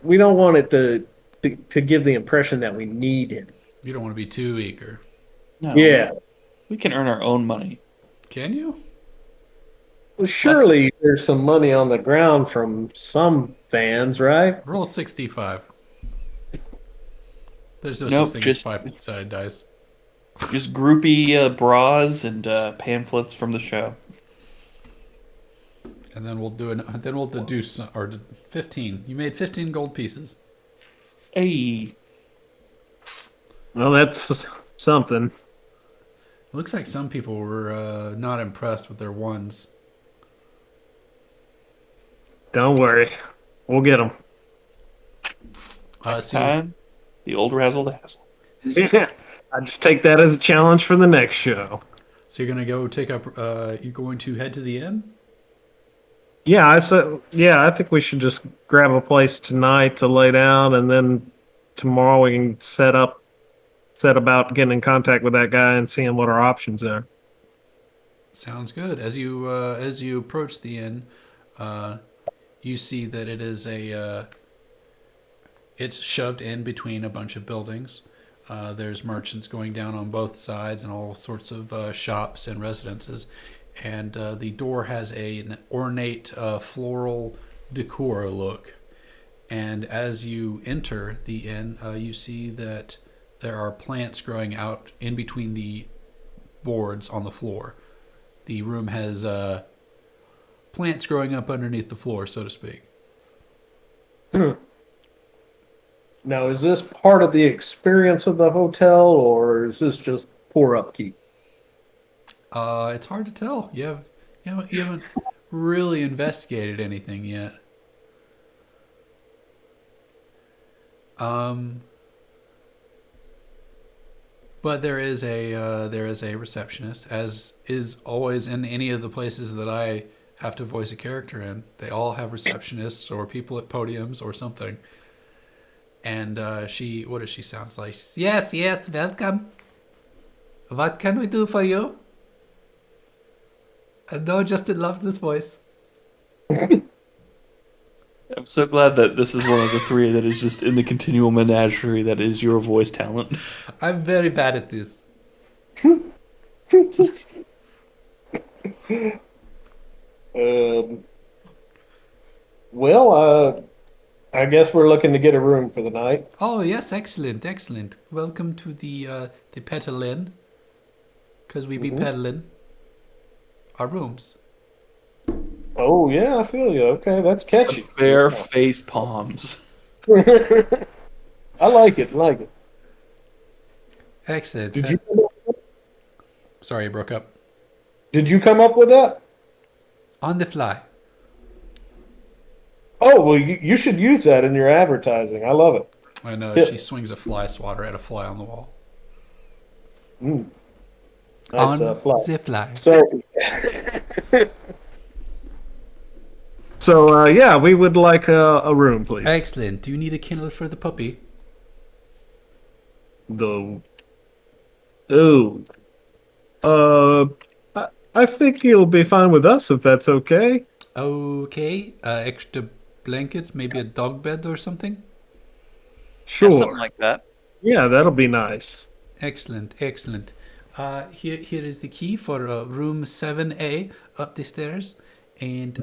We don't want it to give the impression that we need him. You don't want to be too eager. No. Yeah. We can earn our own money. Can you? Well, surely there's some money on the ground from some fans, right? Roll 65. There's no Nope, such thing just- as 5-sided dice. Just groupie bras and pamphlets from the show. And then we'll deduce some, or 15. You made 15 gold pieces. Hey. Well, that's something. It looks like some people were not impressed with their ones. Don't worry, we'll get them. So, Time. The old razzle dazzle. I just take that as a challenge for the next show. so you're gonna go take up. You're going to head to the inn. Yeah, I think we should just grab a place tonight to lay down, and then tomorrow we can set about getting in contact with that guy and seeing what our options are. Sounds good. As you approach the inn, you see that it is it's shoved in between a bunch of buildings. There's merchants going down on both sides and all sorts of shops and residences. And the door has an ornate floral decor look. And as you enter the inn, you see that there are plants growing out in between the boards on the floor. The room has plants growing up underneath the floor, so to speak. Now, is this part of the experience of the hotel, or is this just poor upkeep? It's hard to tell. You haven't really investigated anything yet. But there is a receptionist, as is always in any of the places that I have to voice a character in. They all have receptionists or people at podiums or something. And what does she sound like? Yes, welcome. What can we do for you? I know Justin loves this voice. I'm so glad that this is one of the three that is just in the continual menagerie that is your voice talent. I'm very bad at this. Well, I guess we're looking to get a room for the night. Oh yes, excellent. Welcome to the peddling, because we be peddling our rooms. Oh yeah, I feel you. Okay, that's catchy. Bare face palms. I like it. Like it. Excellent. Did you? Sorry, I broke up. Did you come up with that? On the fly. Oh well, you should use that in your advertising. I love it. I know. Yeah. She swings a fly swatter at a fly on the wall. Nice, on fly. the fly. So yeah, we would like a room, please. Excellent. Do you need a kennel for the puppy? I think you'll be fine with us if that's okay. Okay. Extra blankets, maybe a dog bed or something? Yeah, Sure. something like that. Yeah, that'll be nice. Excellent. Here is the key for room 7A up the stairs, and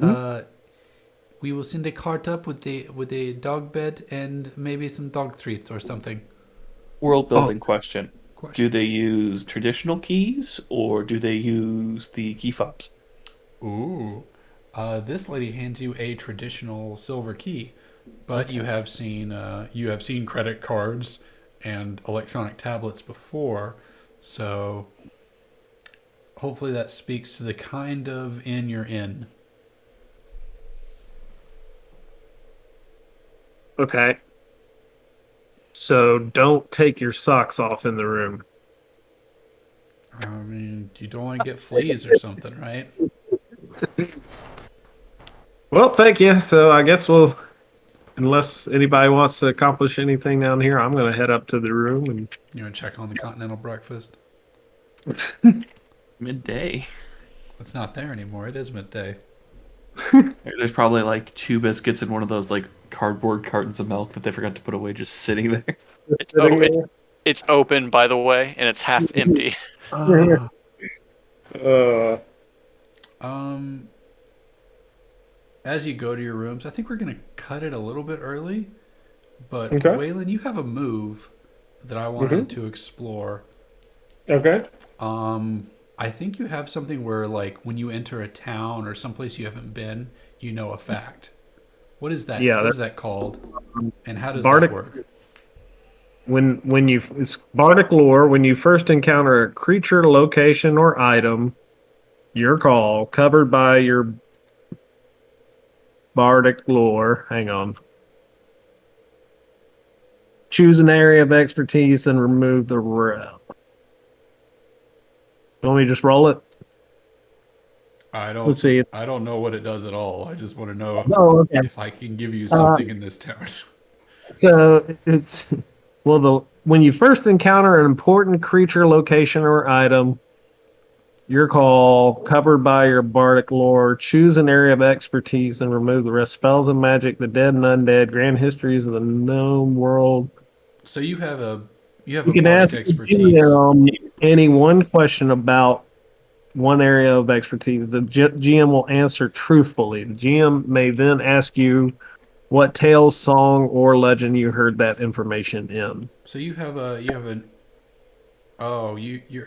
we will send a cart up with a dog bed and maybe some dog treats or something. World building question. Question. Do they use traditional keys or do they use the key fobs? Ooh. This lady hands you a traditional silver key, but you have seen credit cards and electronic tablets before, so hopefully that speaks to the kind of inn you're in. Okay. So don't take your socks off in the room. I mean, you don't want to get fleas or something, right? Well, thank you. So I guess unless anybody wants to accomplish anything down here, I'm going to head up to the room and. You want to check on the continental breakfast? Midday. It's not there anymore. It is midday. There's probably like 2 biscuits and one of those like cardboard cartons of milk that they forgot to put away just sitting there. It's open, by the way, and it's half empty. Uh, As you go to your rooms, I think we're gonna cut it a little bit early. But Okay. Waylon, you have a move that I wanted to explore. Okay. I think you have something where, like, when you enter a town or someplace you haven't been, you know a fact. What is that? Yeah, What is that called? And how does Bardic- that work? It's Bardic lore. When you first encounter a creature, location, or item, your call covered by your Bardic lore. Hang on. Choose an area of expertise and remove the rest. Want me to just roll it? I don't. Let's see. I don't know what it does at all. I just want to know Oh, okay. if I can give you something in this town. So it's when you first encounter an important creature, location, or item, your call covered by your bardic lore. Choose an area of expertise and remove the rest. Spells and magic, the dead and undead, grand histories of the gnome world. So you have a You can ask bardic the expertise. GM any one question about one area of expertise. The GM will answer truthfully. The GM may then ask you what tale, song, or legend you heard that information in. So your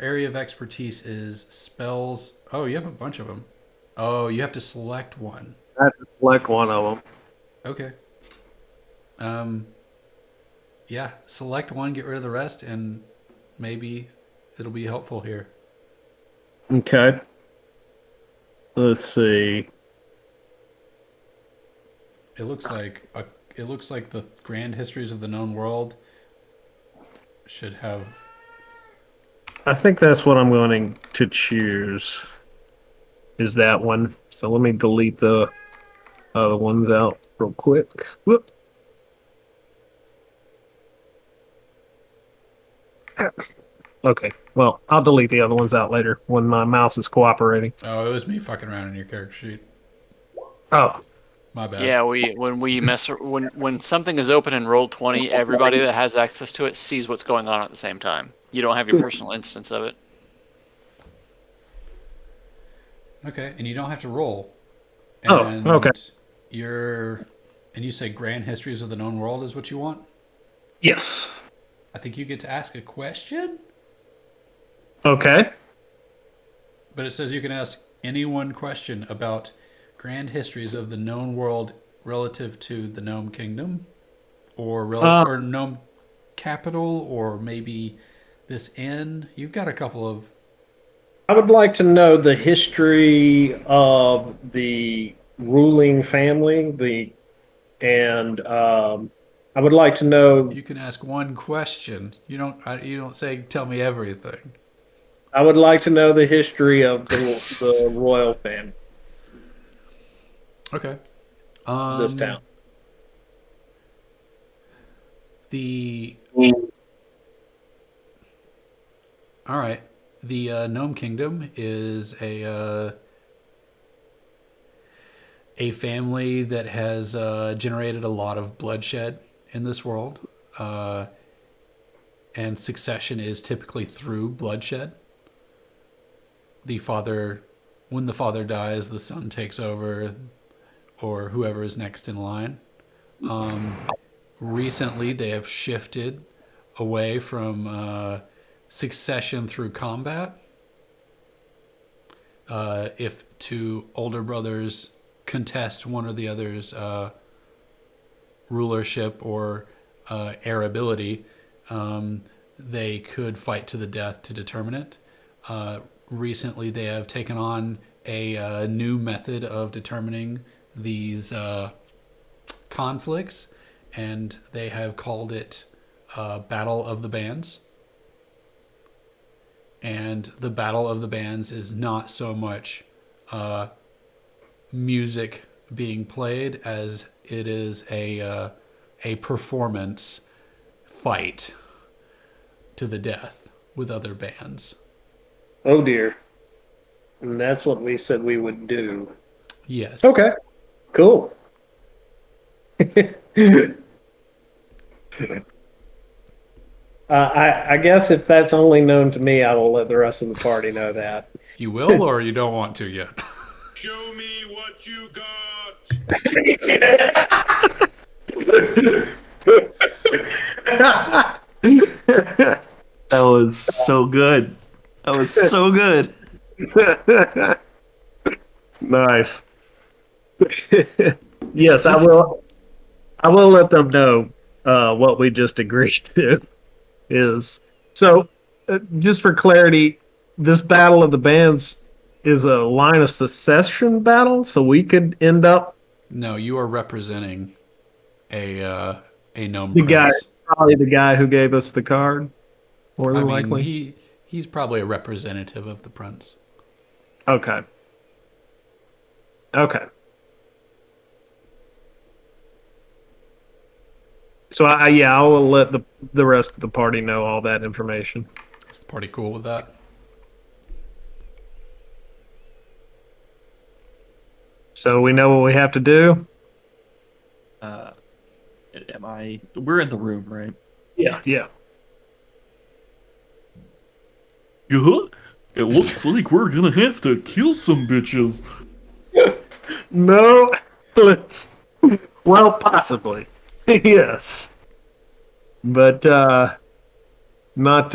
area of expertise is spells. Oh, you have a bunch of them. Oh, you have to select one. I have to select one of them. Okay. Yeah, select one, get rid of the rest, and maybe it'll be helpful here. Okay. Let's see. It looks like the grand histories of the known world should have. I think that's what I'm going to choose. Is that one. So let me delete the other ones out real quick. Whoop. Okay. Well, I'll delete the other ones out later when my mouse is cooperating. Oh, it was me fucking around in your character sheet. Oh. My bad. Yeah, when something is open in Roll20, everybody that has access to it sees what's going on at the same time. You don't have your personal instance of it. Okay, and you don't have to roll. Oh, And okay. And you say grand histories of the known world is what you want? Yes. I think you get to ask a question, Okay. but it says you can ask any one question about grand histories of the known world relative to the Gnome Kingdom, or or Gnome Capital, or maybe this inn. You've got a couple of. I would like to know the history of the ruling family, I would like to know. You can ask one question. You don't say tell me everything. I would like to know the history of the royal family, Okay. this town. All right. The Gnome Kingdom is a family that has generated a lot of bloodshed in this world, and succession is typically through bloodshed. When the father dies, the son takes over, or whoever is next in line. Recently, they have shifted away from succession through combat. If two older brothers contest one or the other's rulership or heirability, they could fight to the death to determine it. Recently, they have taken on a new method of determining these conflicts, and they have called it Battle of the Bands. And the Battle of the Bands is not so much music being played as it is a performance fight to the death with other bands. Oh dear. And that's what we said we would do. Yes. Okay. Cool. I guess if that's only known to me, I will let the rest of the party know that. You will, or you don't want to yet? Show me what you got. That was so good. That was so good. Nice. Yes, I will. I will let them know what we just agreed to. Is so. Just for clarity, this battle of the bands is a line of succession battle, so we could end up No, you are representing a gnome the guy, prince. probably the guy who gave us the card, more I than mean, likely. he's probably a representative of the prince. Okay. Okay. So I will let the rest of the party know all that information. Is the party cool with that? So we know what we have to do. Am I? We're in the room, right? Yeah. Yeah. It looks like we're gonna have to kill some bitches. No, let's. Well, possibly. Yes. But not.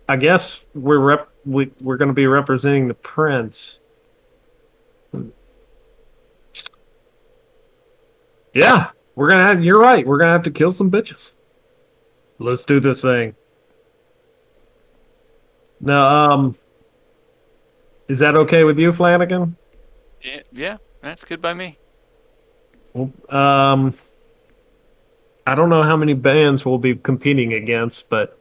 I guess we're going to be representing the prince. Yeah, we're gonna have. You're right. We're gonna have to kill some bitches. Let's do this thing. Now, is that okay with you, Flanagan? Yeah, that's good by me. Well, I don't know how many bands we'll be competing against, but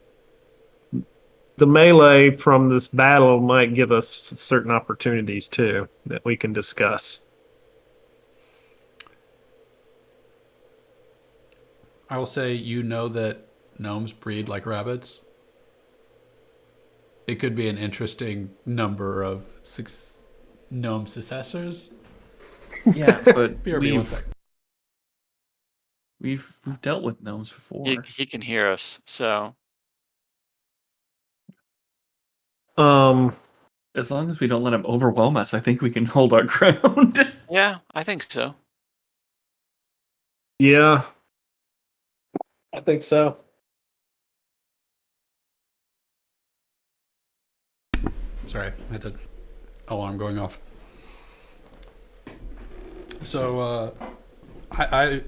the melee from this battle might give us certain opportunities too that we can discuss. I will say, you know that gnomes breed like rabbits. It could be an interesting number of gnome successors. Yeah, but BRB, 1 sec. we've dealt with gnomes before. He can hear us, so As long as we don't let him overwhelm us, I think we can hold our ground. yeah, I think so. Yeah, I think so. Sorry, I had an alarm going off. So, I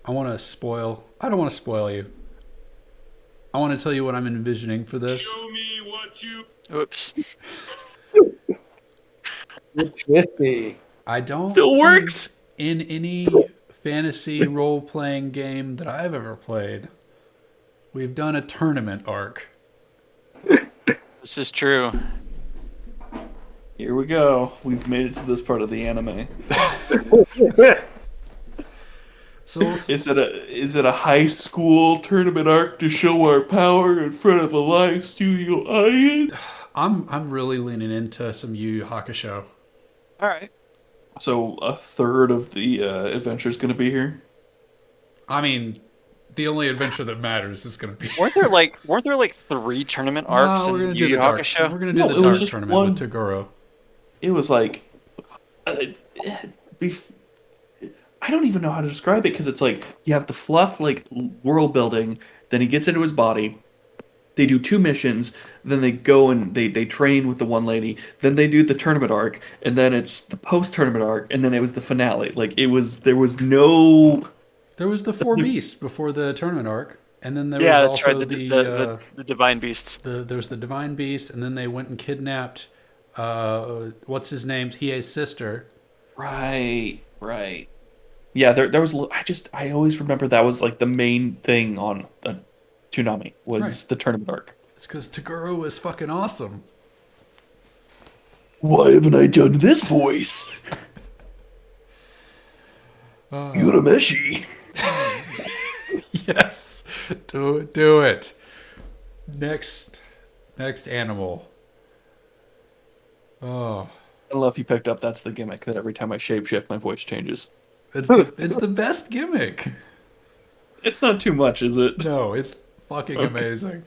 want to spoil. I don't want to spoil you. I want to tell you what I'm envisioning for this. Show me what you. Oops. Fifty. I don't Still think works. in any fantasy role-playing game that I've ever played, we've done a tournament arc. This is true. Here we go. We've made it to this part of the anime. So Is it a high school tournament arc to show our power in front of a live studio audience? I'm really leaning into some Yu Yu Hakusho. All right. So a third of the adventure is going to be here. I mean, the only adventure that matters is going to be. Weren't there like 3 tournament arcs No, we're in gonna Yu do Yu the dark. Hakusho? We're gonna do No, the it was dark just tournament one- with Toguro. It was like, bef- I don't even know how to describe it because it's like you have the fluff like world building. Then he gets into his body. They do 2 missions. Then they go and they train with the one lady. Then they do the tournament arc, and then it's the post tournament arc, and then it was the finale. Like there was no. There was the 4 beasts before the tournament arc, and then there Yeah, was that's also right. The divine beasts. there's the divine beast, and then they went and kidnapped what's his name, Hiei's sister. Right. Yeah, there was. I always remember that was like the main thing on Toonami was Right. the tournament arc. It's because Toguro is fucking awesome. Why haven't I done this voice? Urameshi. Yes, do it. Next animal. Oh, I don't know if you picked up. That's the gimmick. That every time I shapeshift, my voice changes. it's the best gimmick. It's not too much, is it? No, it's fucking Okay. amazing.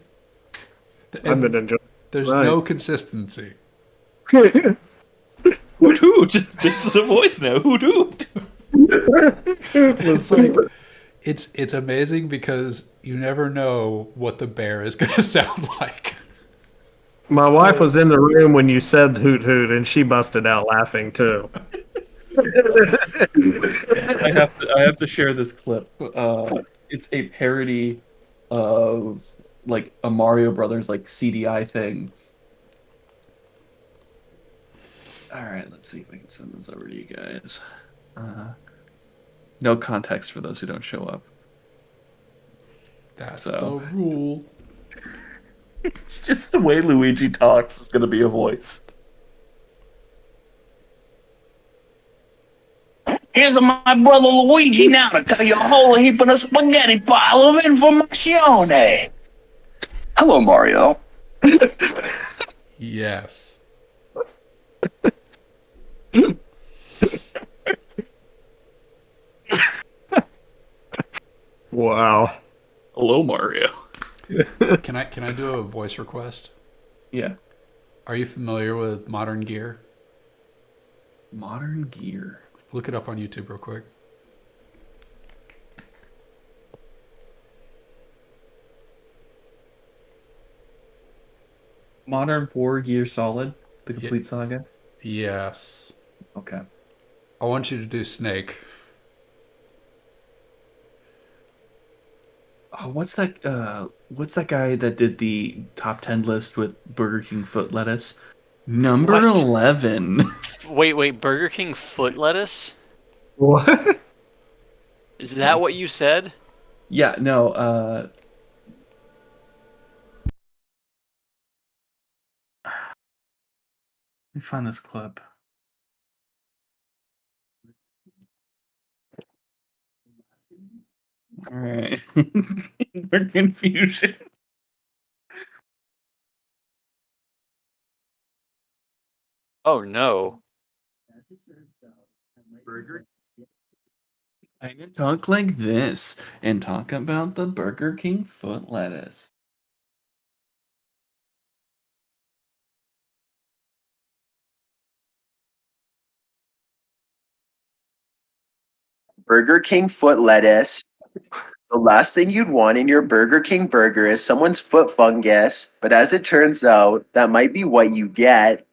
I've been enjoying. There's right. no consistency. Hoot hoot! This is a voice now. Hoot hoot! It's like it's amazing because you never know what the bear is going to sound like. My wife was in the room when you said hoot hoot, and she busted out laughing too. I have to share this clip. It's a parody of like a Mario Brothers like CDI thing. All right, let's see if I can send this over to you guys. No context for those who don't show up. That's So. the rule. It's just the way Luigi talks is going to be a voice. Here's my brother Luigi now to tell you a whole heap of the spaghetti pile of informazione. Hello, Mario. Yes. Wow. Hello, Mario. Can I do a voice request? Yeah. Are you familiar with Modern Gear? Modern Gear. Look it up on YouTube real quick. Modern 4 Gear Solid, the complete saga. Yes. Okay. I want you to do Snake. Oh, what's that guy that did the top 10 list with Burger King foot lettuce? Number What? 11. Wait, Burger King foot lettuce? What? Is that what you said? Yeah, no, let me find this clip. All right. We're confusion. Oh no. Burger. I'm gonna talk like this and talk about the Burger King foot lettuce. Burger King foot lettuce. The last thing you'd want in your Burger King burger is someone's foot fungus, but as it turns out, that might be what you get.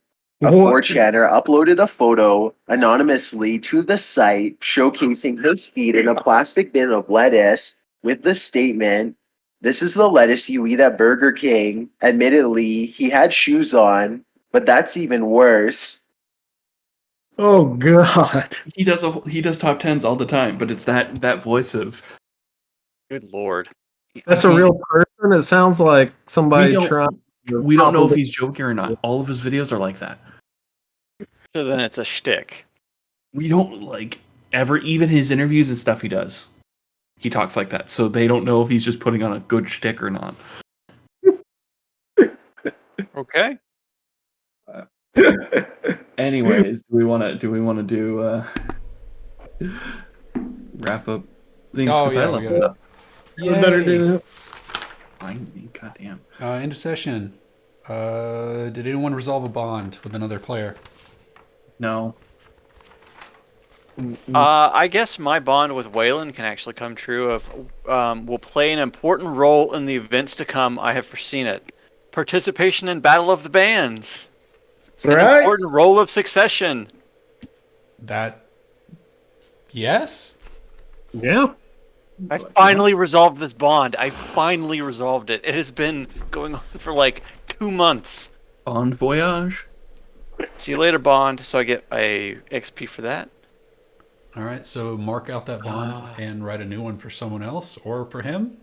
A What? 4chaner uploaded a photo anonymously to the site showcasing his feet in a plastic bin of lettuce with the statement, "This is the lettuce you eat at Burger King." Admittedly, he had shoes on, but that's even worse. Oh God. He does top 10s all the time, but it's that voice of Good lord. That's a real person. It sounds like somebody trying. we don't know if he's joking or not. All of his videos are like that. So then it's a shtick. We don't like ever even his interviews and stuff he does. He talks like that. So they don't know if he's just putting on a good shtick or not. Okay. Anyways, do we want to do wrap up things Oh, because yeah, I we left got it it. up. We better do that. Find me, goddamn. End of session. Did anyone resolve a bond with another player? No. I guess my bond with Waylon can actually come true of will play an important role in the events to come. I have foreseen it. Participation in Battle of the Bands. An Right? important role of succession. That. Yes? Yeah. I finally resolved this bond. I finally resolved it. It has been going on for like 2 months. Bond voyage. See you later, Bond. So I get a XP for that. All right, so mark out that bond and write a new one for someone else or for him.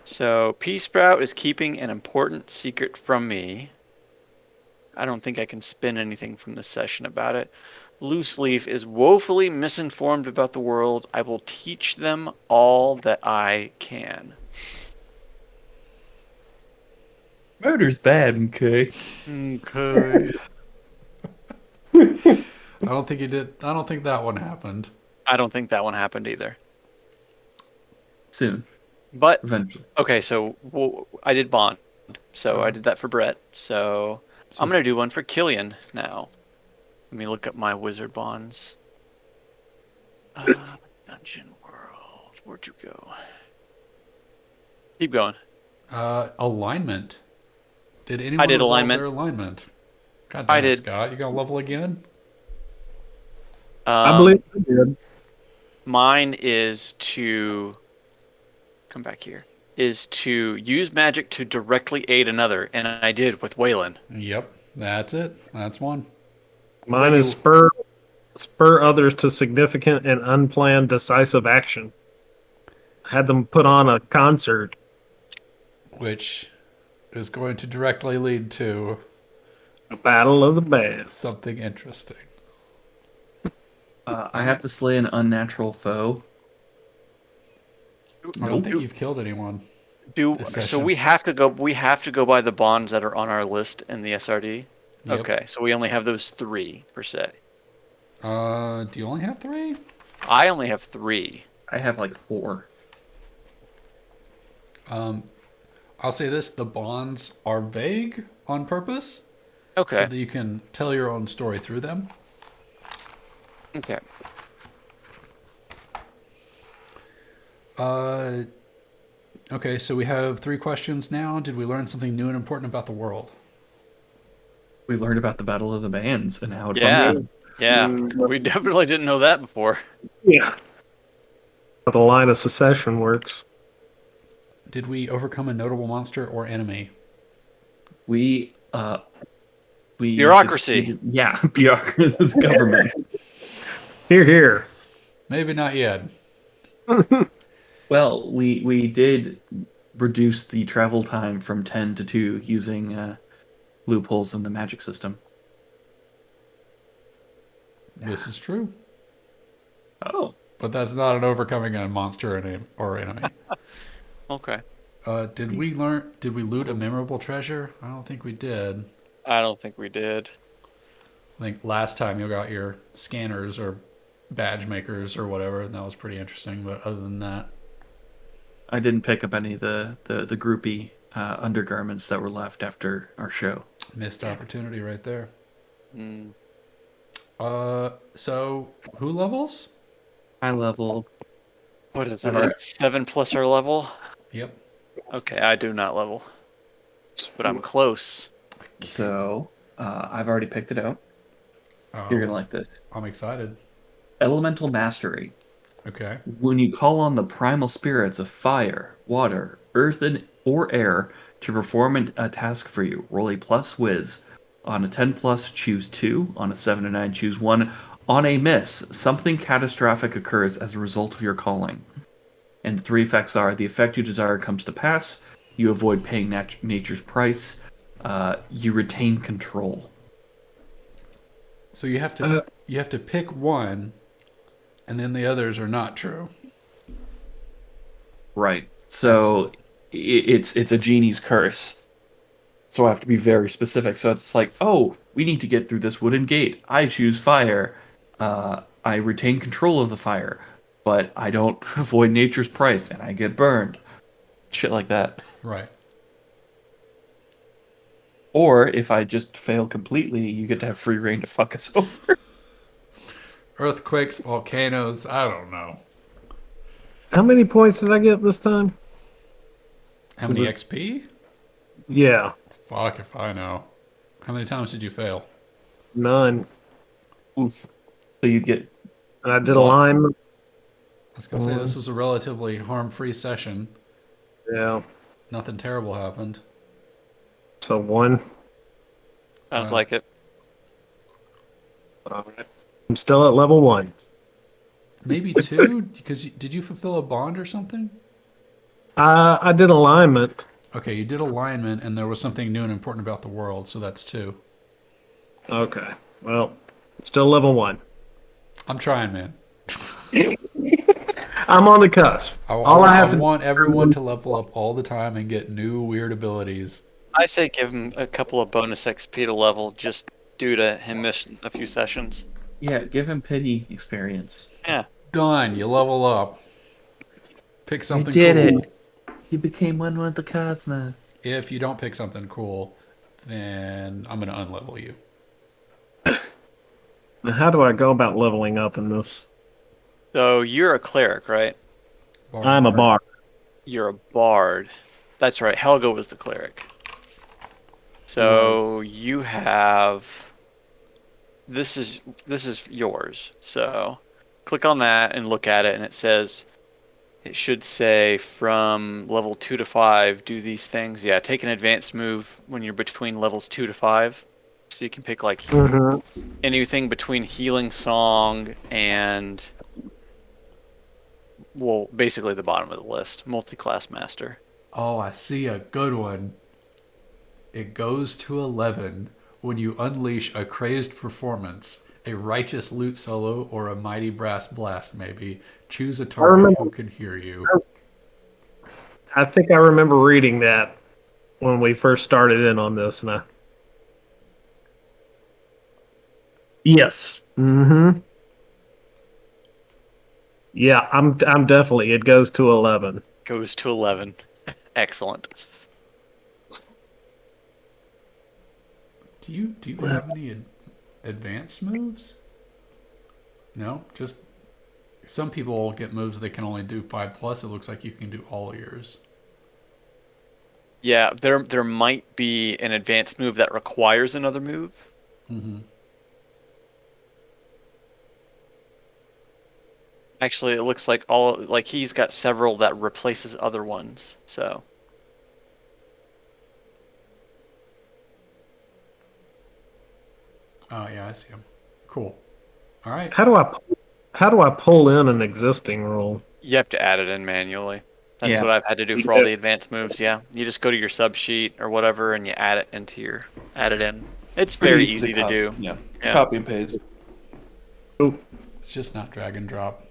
So Pea Sprout is keeping an important secret from me. I don't think I can spin anything from this session about it. Loose Leaf is woefully misinformed about the world. I will teach them all that I can. Murder's bad, okay? Okay. I don't think he did. I don't think that one happened. I don't think that one happened either. Soon. But Eventually. okay, so I did Bond. So I did that for Brett. So I'm gonna do one for Killian now. me look up my wizard bonds. Dungeon World. Where'd you go? Keep going. Alignment. Did anyone did resolve alignment. their alignment? God I damn it, did. Scott. You gonna level again? I believe I did. Mine is to come back here. Is to use magic to directly aid another, and I did with Waylon. Yep. That's it. That's one. Mine is spur others to significant and unplanned decisive action. Had them put on a concert. Which is going to directly lead to A battle of the bands. something interesting. I have to slay an unnatural foe. I don't think you've killed anyone. this So session. we have to go. We have to go by the bonds that are on our list in the SRD. Yep. Okay, so we only have those 3 per se. Do you only have 3? I only have 3. I have like 4. I'll say this: the bonds are vague on purpose, so Okay. that you can tell your own story through them. Okay. Okay, so we have 3 questions now. Did we learn something new and important about the world? We learned about the Battle of the Bands and how it Yeah. functioned. Yeah. We definitely didn't know that before. Yeah. How the line of secession works. Did we overcome a notable monster or enemy? We Bureaucracy. succeeded- Yeah, bureaucracy. The government. Here, here. Maybe not yet. Well, we did reduce the travel time from 10 to 2 using loopholes in the magic system. This is true. Oh, But that's not an overcoming a monster or enemy. Okay. Did we loot a memorable treasure? I don't think we did. I don't think we did. I think last time you got your scanners or badge makers or whatever, and that was pretty interesting. But other than that, I didn't pick up any of the groupie undergarments that were left after our show. missed opportunity right there. Mm. So who levels? High level. What is it? Alright. Like 7 plus our level? Yep. Okay, I do not level. But I'm close. So I've already picked it out. Oh, You're gonna like this. I'm excited. Elemental Mastery. Okay. When you call on the primal spirits of fire, water, earth, or air to perform a task for you, roll a plus whiz. On a 10 plus, choose 2. On a 7 to 9, choose 1. On a miss, something catastrophic occurs as a result of your calling. And the 3 effects are: the effect you desire comes to pass, you avoid paying nature's price, you retain control. So you have to pick one, and then the others are not true. Right. So it's a genie's curse. So I have to be very specific. So it's like, oh, we need to get through this wooden gate. I choose fire. I retain control of the fire, but I don't avoid nature's price, and I get burned. Shit like that. Right. Or if I just fail completely, you get to have free reign to fuck us over. Earthquakes, volcanoes, I don't know. How many points did I get this time? How many XP? Yeah, Fuck if I know. How many times did you fail? none. Oof. So you get And I did alignment. I was gonna say this was a relatively harm-free session. Yeah. Nothing terrible happened. So 1. Sounds like it. All right. I'm still at level 1. Maybe 2, because did you fulfill a bond or something? I did alignment. Okay, you did alignment, and there was something new and important about the world, so that's 2. Okay. Well, still level 1. I'm trying, man. I'm on the cusp. All I have to want everyone to level up all the time and get new weird abilities. I say give him a couple of bonus XP to level just due to him missing a few sessions. Yeah, give him pity experience. Yeah. Done. You level up. Pick something You did cool. it. You became one with the cosmos. If you don't pick something cool, then I'm going to unlevel you. Now, how do I go about leveling up in this? So you're a cleric, right? I'm a bard. You're a bard. That's right. Helga was the cleric. So you have. This is yours. So click on that and look at it, and it says. It should say from level 2 to 5, do these things. Yeah, take an advanced move when you're between levels 2 to 5. So you can pick like anything between Healing Song and, well, basically the bottom of the list, Multi-Class Master. Oh, I see a good one. It goes to 11 when you unleash a crazed performance, a righteous lute solo, or a mighty brass blast, maybe. Choose a target who can hear you. I think I remember reading that when we first started in on this, and yes. Mm-hmm. Yeah, I'm definitely. It goes to 11. Goes to 11. Excellent. Do you have any advanced moves? No, just some people get moves they can only do 5+. It looks like you can do all yours. Yeah, there might be an advanced move that requires another move. Mm-hmm. Actually, it looks like he's got several that replaces other ones. So Oh yeah, I see him. Cool. All right. How do I pull in an existing rule? you have to add it in manually. That's Yeah. what I've had to do for all the advanced moves. Yeah, you just go to your sub sheet or whatever, and you add it in. It's very easy to do. Yeah. Yeah. Copy and paste. It's just not drag and drop.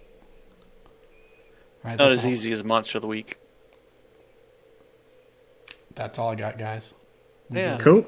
All right, Not that's as all- easy as Monster of the Week. That's all I got, guys. We Yeah. did it. Cool.